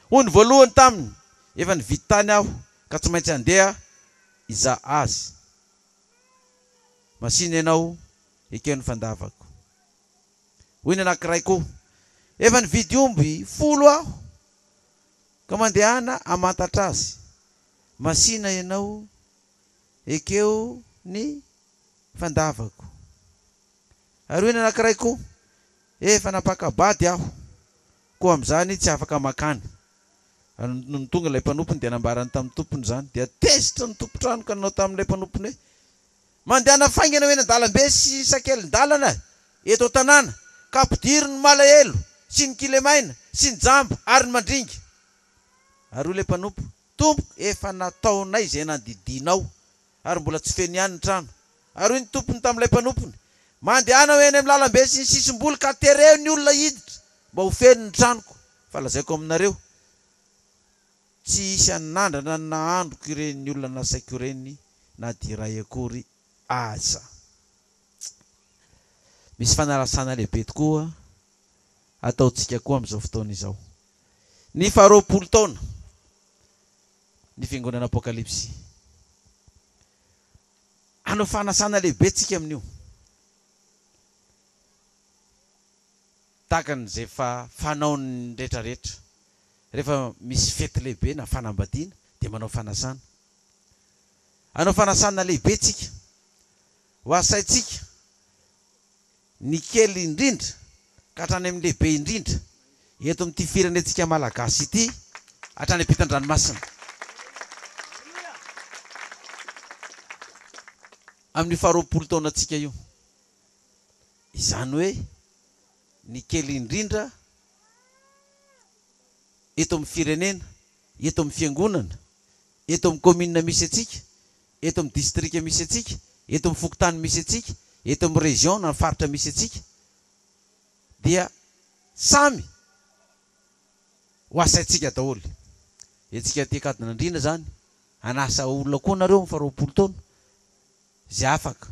Hoy ny voalohany taminy, efa nividy tany aho ka tsy maintsy andeha iza azy. Masina ianao ekeo ny fandavako. Hoy ny anankiray koa, efa nividy omby 10 aho ka mandehana amantatra azy. Masina ianao ekeo ny fandavako. Ary hoy ny anankiray koa, efa napakabady aho koa amin'izany tsy afaka makany. Ny tonga ilay mpanompony dia nambarany tamin'ny tompony zany, dia tezitra ny tompontrano ka nanao tamin'ilay mpanompony hoe, mandehana faingana hoe nandalambe sy sakelin-dalana eto tanàna ka ampidiry ny malahelo sy ny kilemaina sy ny jamba ary ny mandringa. Ary ilay mpanompo, tompo efa nataonay izay nandidinao ary mbola tsy feno ihany ny trano. Ary hoy ny tompony tamin'ilay mpanompony, mandehana hoe any amin'ny lalambe sy ny sisim-boly ka tereo ny olona hiditra mba ho feno ny tranoko. Fa lazaiko aminareo, tsy isy anandrana nahandroko ireny olona nasaiko ireny na diray akory aza. Misy fanarasana lehibe tokoa ataontsika koa amin'izao fotoana izao. Ny 20 taona ny fiangonana Apokalipsy. Hanao fanasana lehibe tsika amin'io. Takan'izay efa fanaon'ny rehetrarehetra. Rehefa misy fety lehibe na fanambadiana dia manao fanasana. Hanao fanasana lehibe tsika. Ho asaitsika ny kely indrindra ka hatrany amin'ny lehibe indrindra eto amin'ity firenentsika malagasy ity hatrany ampitan-dranomasina. Amin'ny 20 taona tsika io. Izany hoe ny kely indrindra eto amin'ny firenena, eto amin'ny fiangonana, eto amin'ny commune misy atsika, eto amin'ny district misy atsika, eto amin'ny fokontany misy atsika, eto amin'ny région na faritra misy atsika, dia samy ho asaitsika daholo. Etsika ty Kadinandriana zany, anasa olona koa nareo amin'ny 20 taona zay afaka.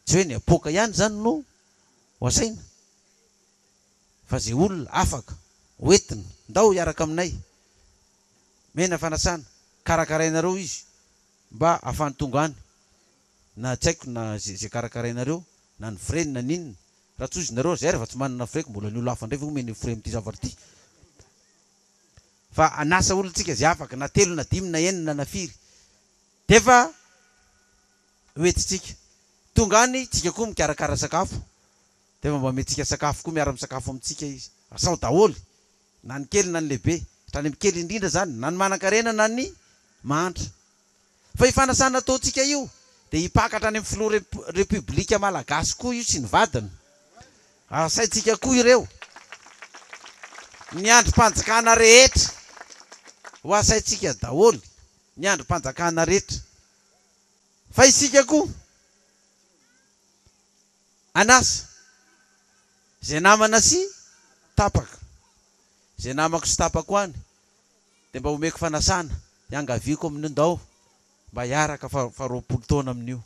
Tsy hoe ny apoka ihany zany no ho asaina, fa zay olona afaka hoentina ndao hiaraka aminay mena fanasana, karakarainareo izy mba ahafahany tonga any. Na tsy haiko na zay karakarainareo na ny freny na ninona. Raha tsy izy nareo zay rehefa tsy manana freko mbola ny olo hafa ndray omeny fre amin'ity zavatra ity. Fa anasa olona tsika zay afaka, na 3 na 5 na 9 na 4 defa hoentitsika. Tonga any tsika koa mikarakara sakafo, defa mba metsika sakafo koa miara misakafo amintsika izy. Asao daholo, na ny kely na ny lehibe, hatrany amin'ny kely indrindra zany, na ny manan-karena na ny mahantra. Fa ifanasana ataontsika io dia hipakatra any amin'ny filoha repoblika malagasy koa io sy ny vadiny. Asaitsika koa ireo ny androm-panjakana rehetra ho asaitsika daholo, ny androm-panjakana rehetra. Fa isika koa anasa zay namana sy tapaka, zay namako sy tapako any dia mba omeko fanasana iangaviako amin'io ndao mba hiaraka 20 taona amin'io.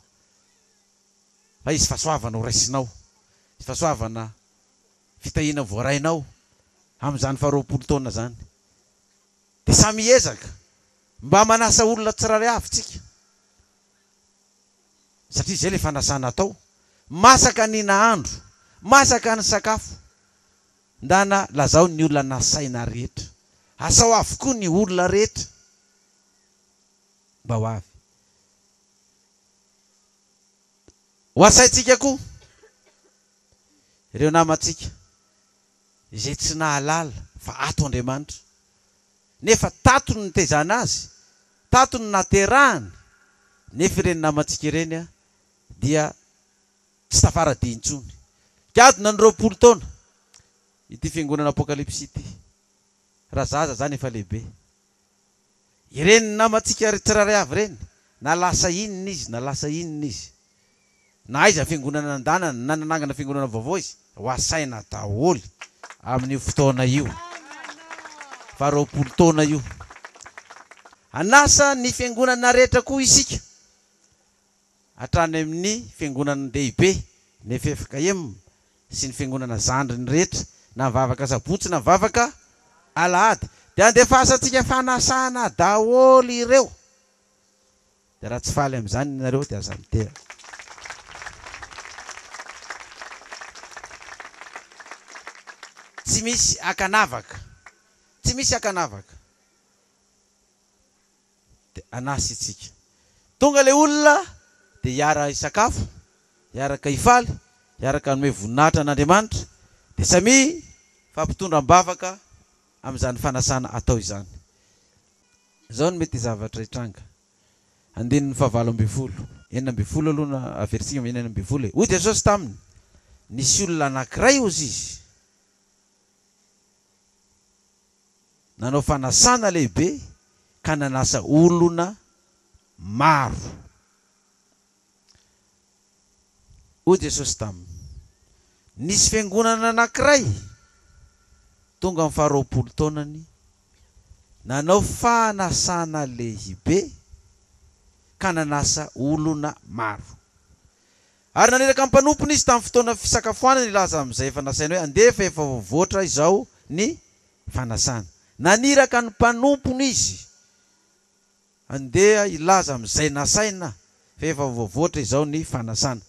Fa izy fahasoavana ho raisinao, izy fahasoavana fitahina voarainao amin'izany 20 taona zany. Dia samy ezaka mba manasa olona tsirairay avy-tsika, satria zay le fanasana atao. Masaka ny nahandro, masaka ny sakafo, ndana lazao ny olona nasaina rehetra, asao avokoa ny olona rehetra mba ho avy. Ho asaitsika koa ireo namantsika izay tsy nahalala fa ato Andriamanitra, nefa tato ny nitezana azy, tato ny naterahany, nefa ireny namantsika ireny dia tsy tafarady intsony. Kiadona ny 20 taona ity fiangonana apokalipsy ity. Raha zaza zany efa lehibe. Ireny namatsika tsiraray avy reny, na lasa inona izy, na lasa inona izy. Na aiza fiangonana andanana, na nanangana fiangonana vaovao izy, ho asaina daholo amin'io fotoana io. Fa 20 taona io. Anasa ny fiangonana rehetra koa isika. Hatrany amin'ny fiangonana lehibe, ny FFKM sy ny fiangonana zandriny rehetra, na mivavaka sabotsy na mivavaka alahady. Dia andefasantsika fanasana daholo ireo. Dia raha tsy faly amin'izany nareo dia aza mitera. Tsy misy akanavaka. Tsy misy akanavaka. Dia anasa itsika. Tonga le olona dia hiara isakafo, hiaraka hifaly, hiaraka hanome voninahitra an'Andriamanitra, dia samy fampitondram-bavaka amin'izany fanasana atao izany. Izao no mety zavatra hitranga. 9:12. 9:12 aloha na aversika 9:12. Hoy Jesosy taminy, nisy olona anankiray ozy izy, nanao fanasana lehibe ka nanasa olona maro. Hoy Jesosy taminy, nisy fiangonana anankiray tonga amin'ny 20 taonany, nanao fanasana lehibe ka nanasa olona maro. Ary naneraka amin'ny mpanompony izy tamin'ny fotoana fisakafoanana, ilaza amin'izay efa nasaina hoe andefa efa voavoatra izao ny fanasana. Naniraka ny mpanompony izy, andeha ilaza amin'izay nasaina fa efa voavoatra izao ny fanasana.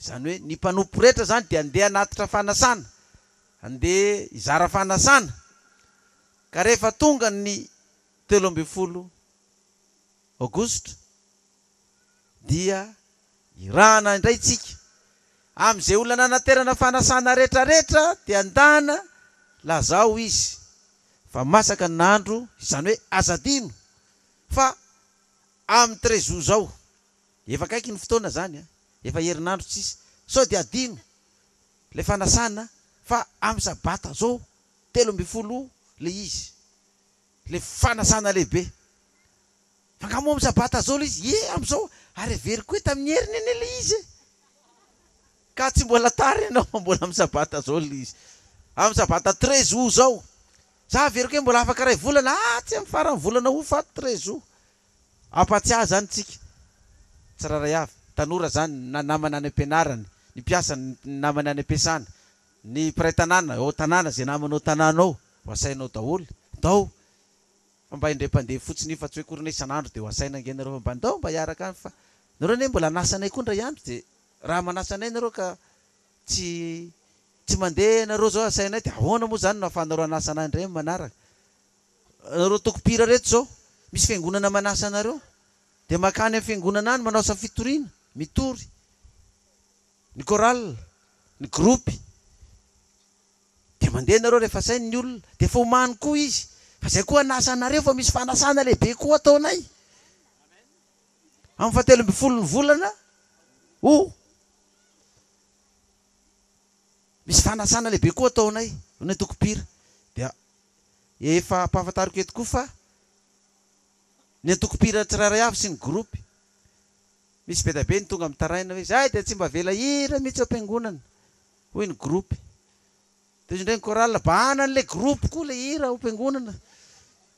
Izany hoe ny mpanompo rehetra zany dia andeha anatitra fanasana, andeha izara fanasana. Ka rehefa tonga ny 13 Aogositra dia irahana indray tsika amin'izay olona nanaterana fanasana rehetrarehetra, dia andana lazao izy fa masaka ny andro, izany hoe azadino, fa amin'ny 13 zao efa akaiky ny fotoana zany, efa herinandro tsisy, so dia adino le fanasana, fa amin'ny sabata zao 13 le izy, le fanasana lehibe. Fa ngamo amin'ny sabata zao le izy, amin'izao ary everiko hoe tamin'ny heriny eny le izy, ka tsy mbola tary ianao, mbola amin'ny sabata zao le izy. Amin'ny sabata 13 zao, za veriko hoe mbola afaka ray volana, tsy amin'ny farany volana ho fa 13. Ampatsiahy zany tsika, tsiraray avy. Tanora zany na namana any ampianarany, ny mpiasa ny namana any ampiasana, ny mpiray tanàna ao tanàna, zay namanao tanànao ho asainao daholo. Ndao fa mba indray-pandeha fotsiny fa tsy hoe korona isan'andro dia ho asaina nge nareo, fa mba ndao mba hiaraka any, fa nareo ne mbola nasanay koa ndray andro, dia raha manasanay nareo ka tsy mandeha nareo zao asainay, dia ahoana moa zany nafanareo anasanay indray manaraka. Nareo tokopira reto zao misy fiangonana manasa anareo, dia makany amin'ny fiangonana any manao safitoriana, mitory ny choral, ny groupe, dia mandeha nareo rehefa sainy ny olona, dia efa omany koa izy, fa zay koa anasa anareo fa misy fanasana lehibe koa ataonay amin'ny 17 ny volana. Misy fanasana lehibe koa ataonay ny tokopira. Dia efa ampahafantariko eto koa fa ny tokopira tsiraray avy sy ny groupe, misy be da be ny tonga mitaraina hoe zay dia tsy mba vela hira mihitsy am-piangonana, hoy ny groupe. Dia indray ny choral, bahana n'le groupe koa le hira ao am-piangonana,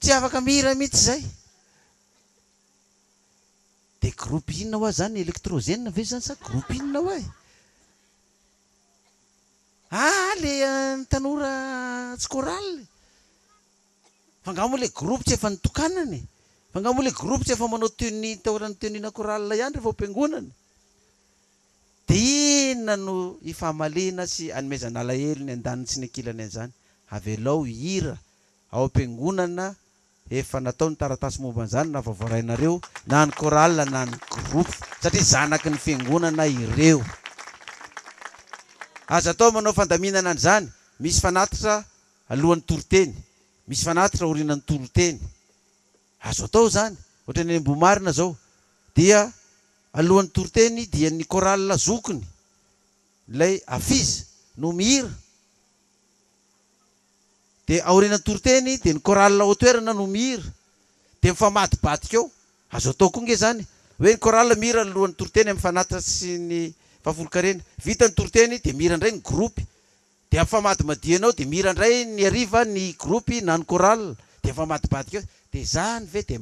tsy afaka mihira mihitsy zay. Dia groupe inona hoa zany, électrogène ve zany sa groupe inona hoa? Le tanora tsy choral. Fa ngamo le groupe tsy efa nitokanany, fa ngamo le groupe tsy efa manao tenue, taorany tenue-na choral ihany rehefa am-piangonana. Dia inona no ifamaliana sy anomezana alahelo ny andaniny sy ny ankilany an'izany? Avelao hira ao am-piangonana, efa natao ny taratasy momba an'izany na vavoarainareo, na ny choral na ny groupe, satria zanaky ny fiangonana ireo. Aza atao manao fandaminana an'izany, misy fanatitra alohan'ny toroteny, misy fanatitra orinan'ny toroteny. Azo atao zany, ohatra ny Ambohimarina zao, dia alohan'ny toroteny dia ny choral zokiny, lay afizy no mihira de aoriana toroteny de ny koralina ao toerana no mihira de mifamadibadika eo azo atao koa nge zany hoe ny koralina mihira alohan'ny toroteny amin'ny fanatitra sy ny fahafolokarena vita ny toroteny de mihira indray ny gropy de mifamadimadianao de mihira indray ny ariva ny gropy na ny koralina de mifamadibadika eo de zany ve de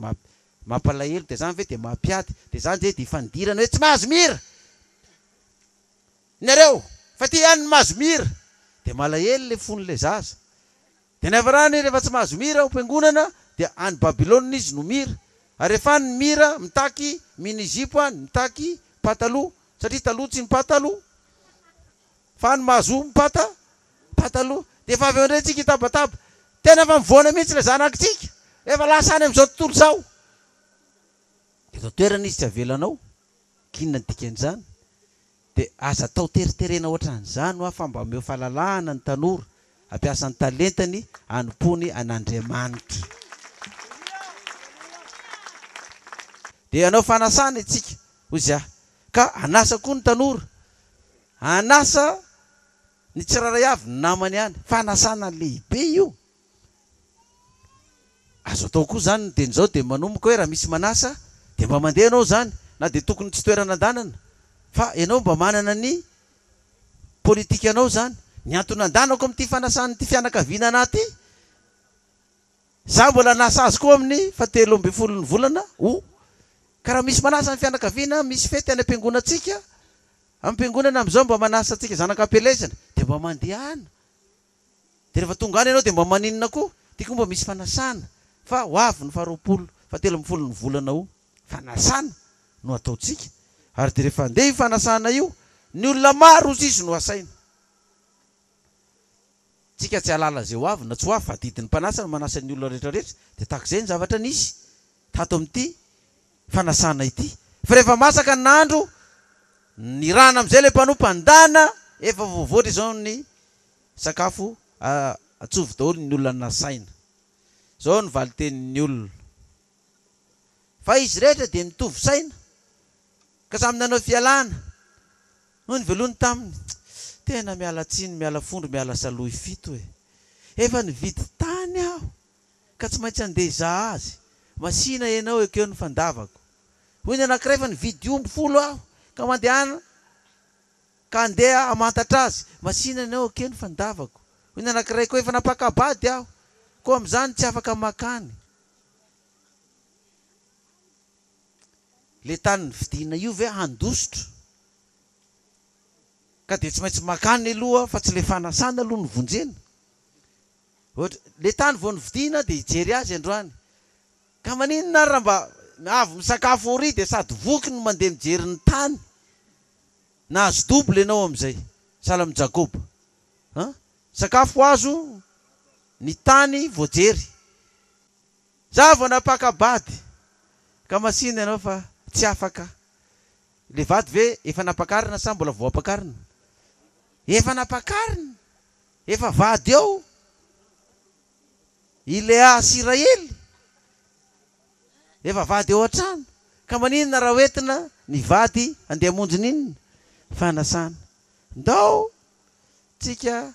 mampalahelo de zany ve de mampiady de zany zay de ifandirana hoe tsy mahazo mihira nareo fa ty ihany ny mahazo mihira de malahelo le fon'le zaza de ny avarany rehefa tsy mahazo mihira ao am-piangonana de any Babilôna izy no mihira ary rehefa ny mihira mitaky mini-zipo any mitaky pataloha satria taloha tsy mipataloha fa ny mahazo pataloha de efa avy eo indray tsika hitabataba tena fa mivoana mihitsy le zanakitsika efa lasa any am'izao tontolo zao eto toerana izy tsy avelanao kinona ny dikan'izany de aza atao teriterena ohatran'izany hoa fa mba omeo fahalalahana ny tanora ampiasany talentany anompony an'Andriamanitra de anao fanasana itsika hoy izy ka anasa koa ny tanora anasa ny tsiraray avy ny namany any fanasana lehibe io azo atao koa zany de nizao de manomboka hoe raha misy manasa de mba mandeha anao zany na de tokony tsy toerana andanana fa ianao mba manana ny politika anao zany ny antony andanako amin'ity fanasany ty fianakaviana anaty za mbola nasa azy koa amin'ny 17 volana ka raha misy manasa ny fianakaviana misy fety any am-piangonatsika am-piangonana am'izao mba manasa atsika zanakam-pelezana de mba mandehana de rehefa tonga any ianao de mba maninona koa ty koa mba misy fanasana fa ho avy ny 17 volana fanasana no ataotsika ary de rehefa andeha fanasana io ny olona maro ozy izy no asaina tsika tsy alala zay ho avy na tsy ho avy fa didin'ny mpanasa manasa ny olona rehetrarehetra de tak'izay ny zavatra nisy tato amin'ity fanasana ity fa rehefa masaka ny andro ny rana am'izay le mpanompo-andana efa voavoatra izao ny sakafo atsovy daholo ny olona nasaina zao ny valitenin'ny olona fa izy rehetra de mitovy saina ka samy nanao fialana no ny velony taminy tena miala tsiny miala fondro miala saloha fito efa nividy tany aho ka tsy maintsy andeha izaha azy masina ianao ekeo ny fandavako hoy ny anankiray efa nividy 10 aho ka mandehana ka andeha amantatra azy masina ianao ekeo ny fandavako hoy ny anankiray koa efa napakabady aho koa am'izany tsy afaka makany le tany nividiana io ve handosotro ka de tsy maintsy makany aloha fa tsy le fanasana aloha ny vonjena ohatra le tany vao nividiana de hijery azy androany ka maninona raha mba avy misakafo ory de sady voky no mandeha mijery ny tany na azo double ianao am'izay sahala amin'ny Jakoba sakafo azo ny tany voajery za vao napakabady ka masina ianao fa tsy afaka le vady ve efa napakarina sa mbola vao apakarina efa napakarina efa vady ao Ilea sy Israely efa vady ao an-trano ka maninona raha hoentina ny vady andeha hamonjy n'inona fanasana ndao tsika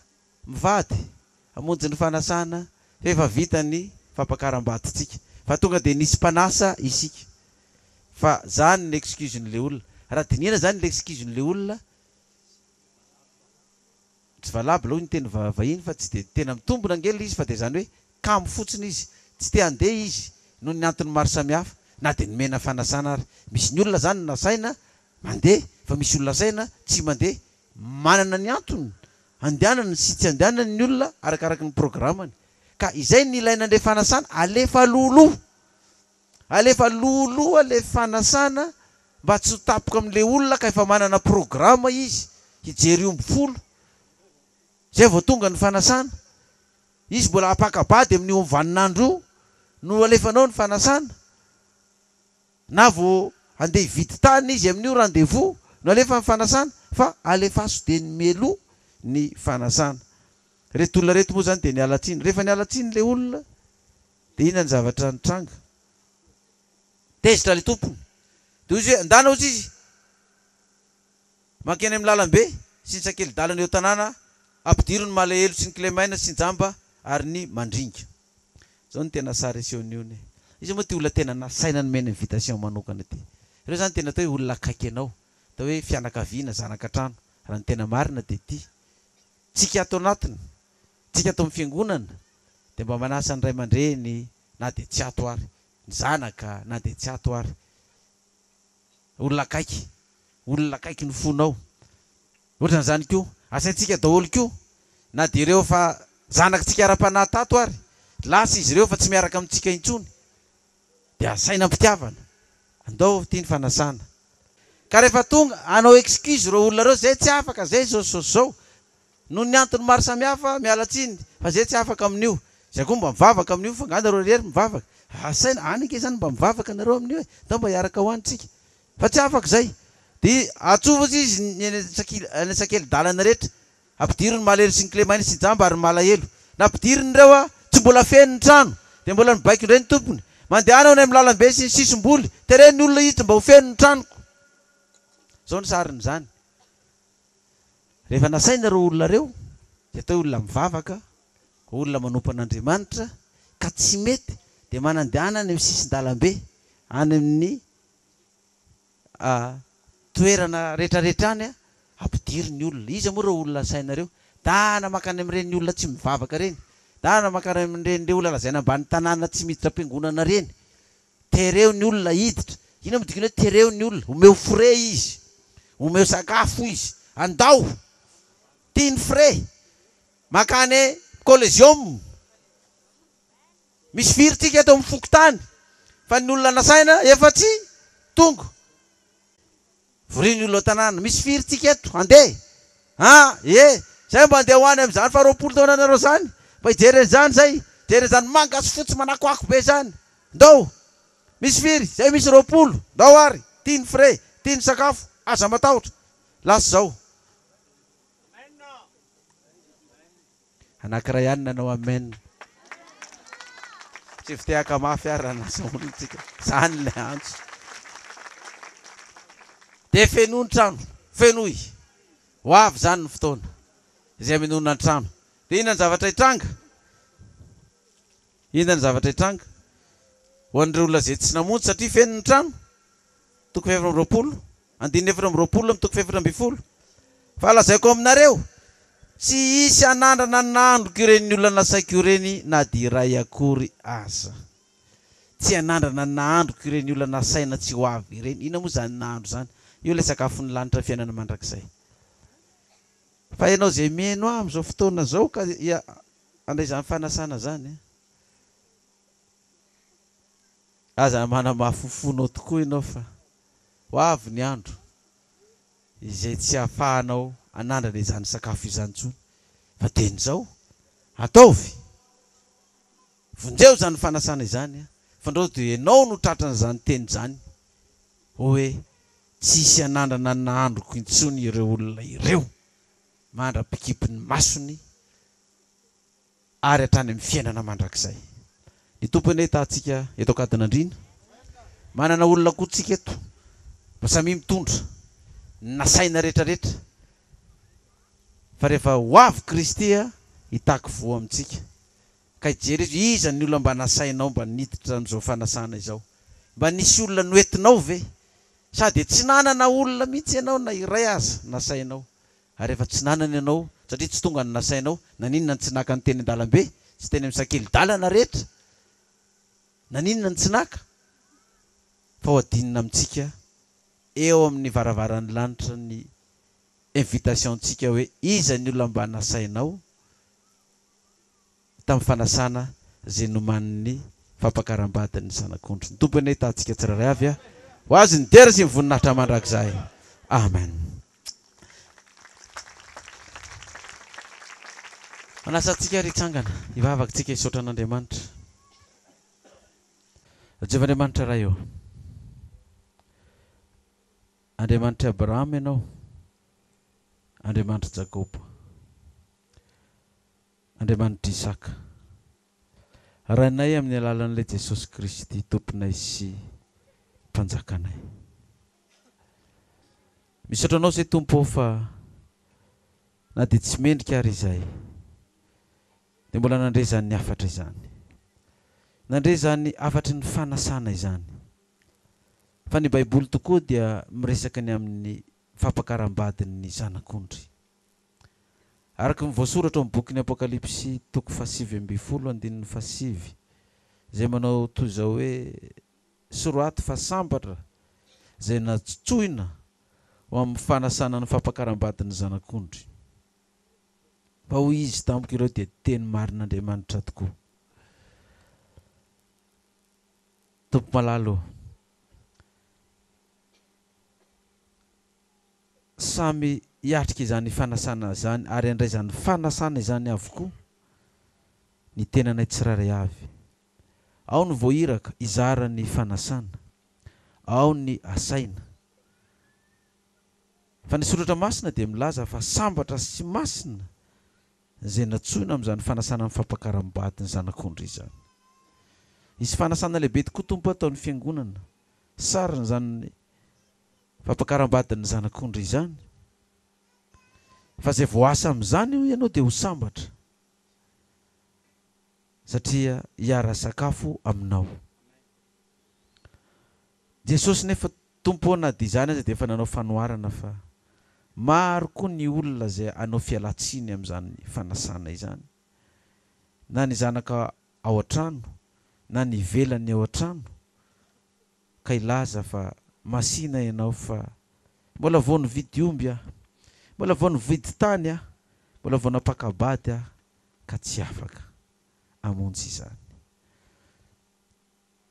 mivady hamonjy ny fanasana efa vita ny fampakaram-baditsika fa tonga de nisy mpanasa isika fa zany ny excuse n'le olona raha dinihana zany le excuse n'le olona tsy valable hoy ny teny vahiny fa tsy de tena mitombona angely izy fa de zany hoe kamo fotsiny izy tsy te andeha izy no ny antony maro samihafa na de nomena fanasana ary misy ny olona zany nasaina mandeha fa misy olona saina tsy mandeha manana ny antony andehanana sy tsy andehanana ny olona arakaraky ny programany ka izay ny ilaina le fanasana alefa loloha le fanasana mba tsy ho tapoka amin'le olona ka efa manana programa izy hijery 10 zay vao tonga ny fanasana izy mbola apakabady amin'ny vaninandro no alefanao ny fanasana na vao andeha hividy tany izy amin'io rendez-vous no alefa ny fanasana fa alefaso de ny melo ny fanasana reto olona reto moa zany de ny alatsiny rehefa ny alatsiny le olona de inona ny zavatra nitranga tezitra le tompony de ozy hoe andana ozy izy mankeny amin'ny lalambe sy ny sakely dalana eo tanàna ampidirony malahelo sy ny kilemaina sy ny jamba ary ny mandringa. Zao ny tena sara isehon'io. Izy moa ty olona tena nasaina nomena invitation manokana ty. Ireo zany tena atao hoe olona akaiky anao. Atao hoe fianakaviana zanaka trano. Raha ny tena marina dia ty. Tsika ato anatiny, tsika ato amin'ny fiangonana dia mba manasa ny ray aman-dreny na dia tsy ato ary, ny zanaka na dia tsy ato ary. Olona akaiky ny fonao. Ohatra n'izany koa, asaintsika daholo koa na dia ireo fa zanakitsika ara-panahy tato ary, lasa izy ireo fa tsy miaraka amintsika intsony, dia asaina mpitiavana. Andao tia ny fanasana. Ka rehefa tonga anao excuse reo olona reo, zay tsy afaka, zay zao. Noho ny antony maro samihafa mialatsiny, fa zay tsy afaka amin'io. Zay koa mba mivavaka amin'io, fa ngana reo rery mivavaka. Asaina, anike zany mba mivavaka nareo amin'io, dao mba hiaraka hoanitsika. Fa tsy afaka zay. Dia atsofotsy izy ny sakely dalana rehetra. Ampidiriny malahelo sy ny kilemaina sy ny jamba ary malahelo. Na ampidiriny reo tsy mbola feno ny trano, dia mbola mibaiko indray ny tompony. Mandehanao ny amin'ny lalambe sy ny sisim-boly, tereny olona izy mba ho feno ny tranoko. Zao ny sariny zany. Rehefa nasaina reo olona reo, dia atao olona mivavaka, olona manompo an'Andriamanitra, ka tsy mety dia manandehana any amin'ny sisin-dalambe, any amin'ny toerana rehetrarehetra any ampidiry ny olona. Izy moa reo olona sainareo, dana makany amin'ireny olona tsy mivavaka reny, dana makany amin'ireny olona lazaina ambany tanàna tsy miditra am-piangonana reny. Tereo ny olona hiditra. Ino midikina hoe tereo ny olona? Omeo frais izy, omeo sakafo izy, andao, tiany frais, makany collégium. Misy firy tsika eto amin'ny fokotany, fa ny olona nasaina efa tsy tonga. Voriny olona tanàna, misy firy tsika eto, andeha. Zay mba andeha hoany amin'izany fa 20 taona nareo zany. Mba hijereny zany zay, hijereny zany mangasy fotsy manakoako be zany. Ndao, misy firy, zay misy 20, ndao ary, tiany frais, tiany sakafo, aza matahotra. Lasa zao. Anankiray ihany nanao amen. Tsy fiteaka mafy ary anasaolontsika. Zany le antso. Dia fenoy ny trano, fenoy. Ho avy zany ny fotoana. Izay menona ny trano. Dia inona ny zavatra hitranga? Inona ny zavatra hitranga? Ho an'ireo olona izay tsy namonjy satria feno ny trano. Toko 720, 220, toko 720. Fa lazaiko aminareo, tsy hisy anandrana nandroko ireny olona nasaiko ireny na dia iray akory aza. Tsy anandrana nandroko ireny olona nasaina tsy ho avy ireny. Ina moa zany nandro zany? Io ilay sakafo ny lanitra fiainana mandrakizay. Fa ianao izay mihaino amin'izao fotoana zao ka andray izany fanasana zany. Aza manamafofonao tokoa ianao fa ho avy ny andro izay tsy hahafahanao anandrana izany sakafo izany tsony. Fa teny zao, ataovy. Vonjeo zany fanasana izany. Fa ndreo dia ianao no tratrana zany teny zany. Hoe tsisy anandrana nandroko intsony ireo olona ireo. Mandra-pikipin'ny masony ary hatrany amin'ny fiainana mandrakizay. Ny tompony hitantsika eto Akadinandriana. Manana olona koa tsika eto. Samy mitondra nasaina rehetrarehetra. Fa rehefa ho avy Kristy hitaky voa amintsika. Ka hijery iza ny olona mba nasainao mba niditra amin'izao fanasana izao. Mba nisy olona noentinao ve? Sady tsy nanana olona mihitsy ianao na iray aza nasainao. Ary rehefa tsy nanana ianao, satria tsy tonga ny nasainao, naninona ny tsy naka ny teny an-dalambe, tsy teny amin'ny sakely dalana rehetra. Naninona ny tsy naka? Fa ho adinina amintsika eo amin'ny varavaran'ny lanitra ny invitation-tsika hoe iza ny olona mba nasainao tamin'ny fanasana izay noman'ny fampakaram-badin'ny zanak'ondry. Ny tompony hitantsika tsiraray avy ho azy ny dera sy ny voninahitra mandrakizay. Amen. Manasantsika ritsangana hivavaka-tsika hisaotra an'Andriamanitra. Jehovah'Andriamanitra raha eo. Andriamanitra Abraham ianao, Andriamanitra Jakoba, Andriamanitra Isaka. Rainay amin'ny alalan'ilay Jesosy Kristy tomponay sy mpanjakanay. Misaotra anao izay tompo fa na dia tsy mendrika ary izay dia mbola nandre zany ny afatra izany, nandre zany afatry ny fanasana izany. Fa ny Baiboly tokoa dia miresaka ny amin'ny fampakaram-badin'ny zanak'ondry. Araka ny voasoratra amin'ny bokin'ny Apokalipsy 7:7 izay manao toy izao hoe soraty fa sambatra izay natsoina ho amin'ny fanasana ny fampakaram-badin'ny zanak'ondry. Fa hoy izy tampoka ireo dia teny marin'Andriamanitra tokoa. Tompo malalo, samy hiatrika izany fanasana zany ary andray zany fanasana izany avokoa ny tenanay tsiraray avy. Ao ny voahiraka izara ny fanasana, ao ny asaina. Fa ny soratra masina dia milaza fa sambatra sy masina izay natsoina amin'izany fanasana amin'ny fampakaram-badin'ny zanak'ondry izany. Isy fanasana lehibe tokoa tompo ataon'ny fiangonana, sarina zany fampakaram-badin'ny zanak'ondry izany. Fa izay voasa amin'izany ianao dia ho sambatra satria hiara sakafo aminao. Jesosy nefa tompo na dia izany aza dia efa nanao fanoharana fa maro koa ny olona izay anao fialatsiny amin'izany fanasana izany, na ny zanaka ao an-trano na ny velany ao an-trano, ka ilaza fa masina ianao fa mbola vao nividy omby aho, mbola vao nividy tany aho, mbola vao napakabady aho, ka tsy afaka amonjy izany.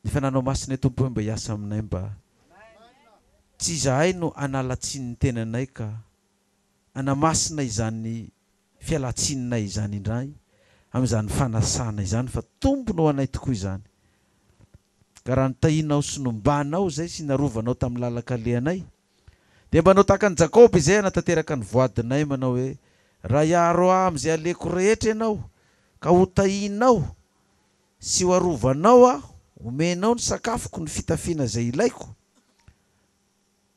Ny fananao masina tompo hoe mba hiasa aminay, mba tsy izahay no analatsiny ny tenanay ka anamasina izany fialatsinay izany indray amin'izany fanasana izany, fa tompony ho anay tokoa izany. Ka raha nitahinao sy nombanao zay sy narovanao tamin'ny lalakalehanay dia mba anao tahaka ny Jakoba izay anatanteraka ny voadinay manao hoe raha hiaro aho amin'izay aleko rehetra ianao ka ho tahinao sy ho arovanao aho, omenao ny sakafoko, ny fitafiana izay ilaiko,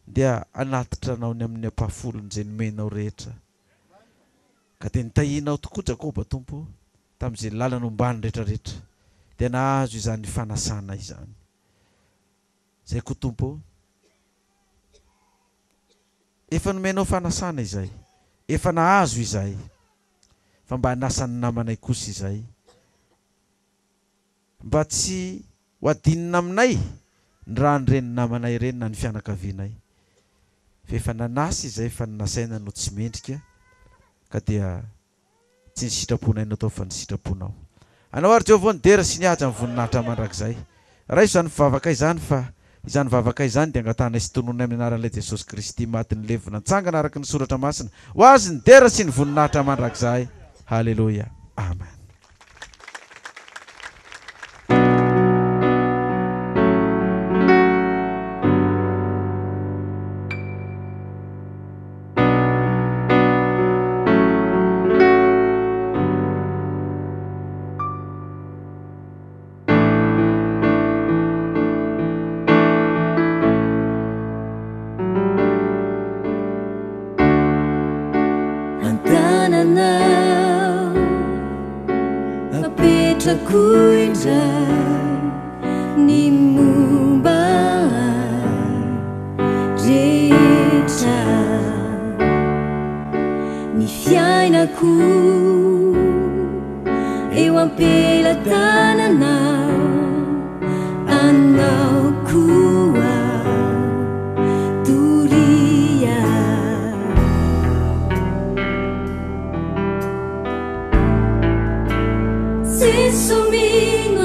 dia anatitra anao ny amin'ny ampafolony izay nomenao rehetra. Ka dia nitahinao tokoa Jakoba tompo tamin'izay lalana ombany rehetrarehetra, dia nahazo izany fanasana izany. Zay koa tompo, efa nomenao fanasana izay, efa nahazo izay, fa mba hanasan'ny namanay kosa izay, mba tsy ho adinina aminay ny raha nireny namanay ireny na ny fianakavianay. Fa efa nanasy izay, fa ninasaina no tsy mendrika, ka dia tsy ny sitraponay no atao fa ny sitraponao. Anao ary Jehovah nidera sy nihaja amin'ny voninahitra mandrakizay. Raha izany vavaka izany, fa izany vavaka izany dia angatanay sy tononay amin'ny anaran'ilay Jesosy Kristy maty ny levina nitsangana araka ny soratra masina. Ho azy nidera sy ny voninahitra mandrakizay. Haleluya. Amen. Ni mumba rehetra ny fiainako eo am-pelatananao, anao koa toria sisomino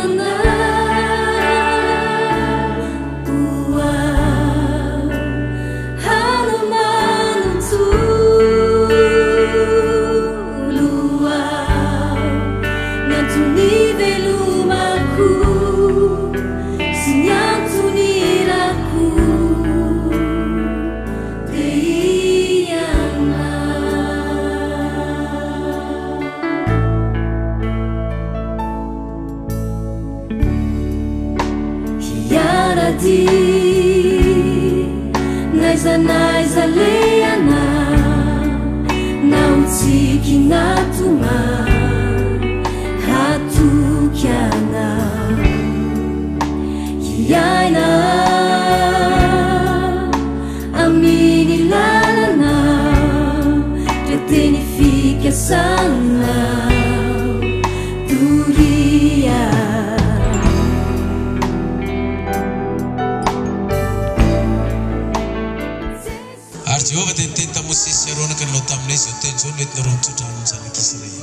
naiza leana na uti kinatuma hatukiana hiaina amini lalana teteni fika sana turia Jehova tententa musisi arona kan lo tamnesi tension net na ron tutan sana kisrai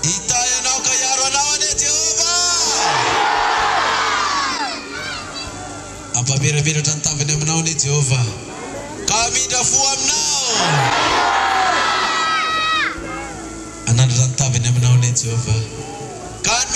itaya nau kaya arona wane Jehova apa bira tanta vene menau ne Jehova kami dafuam nau ananda tanta vene menau ne Jehova kan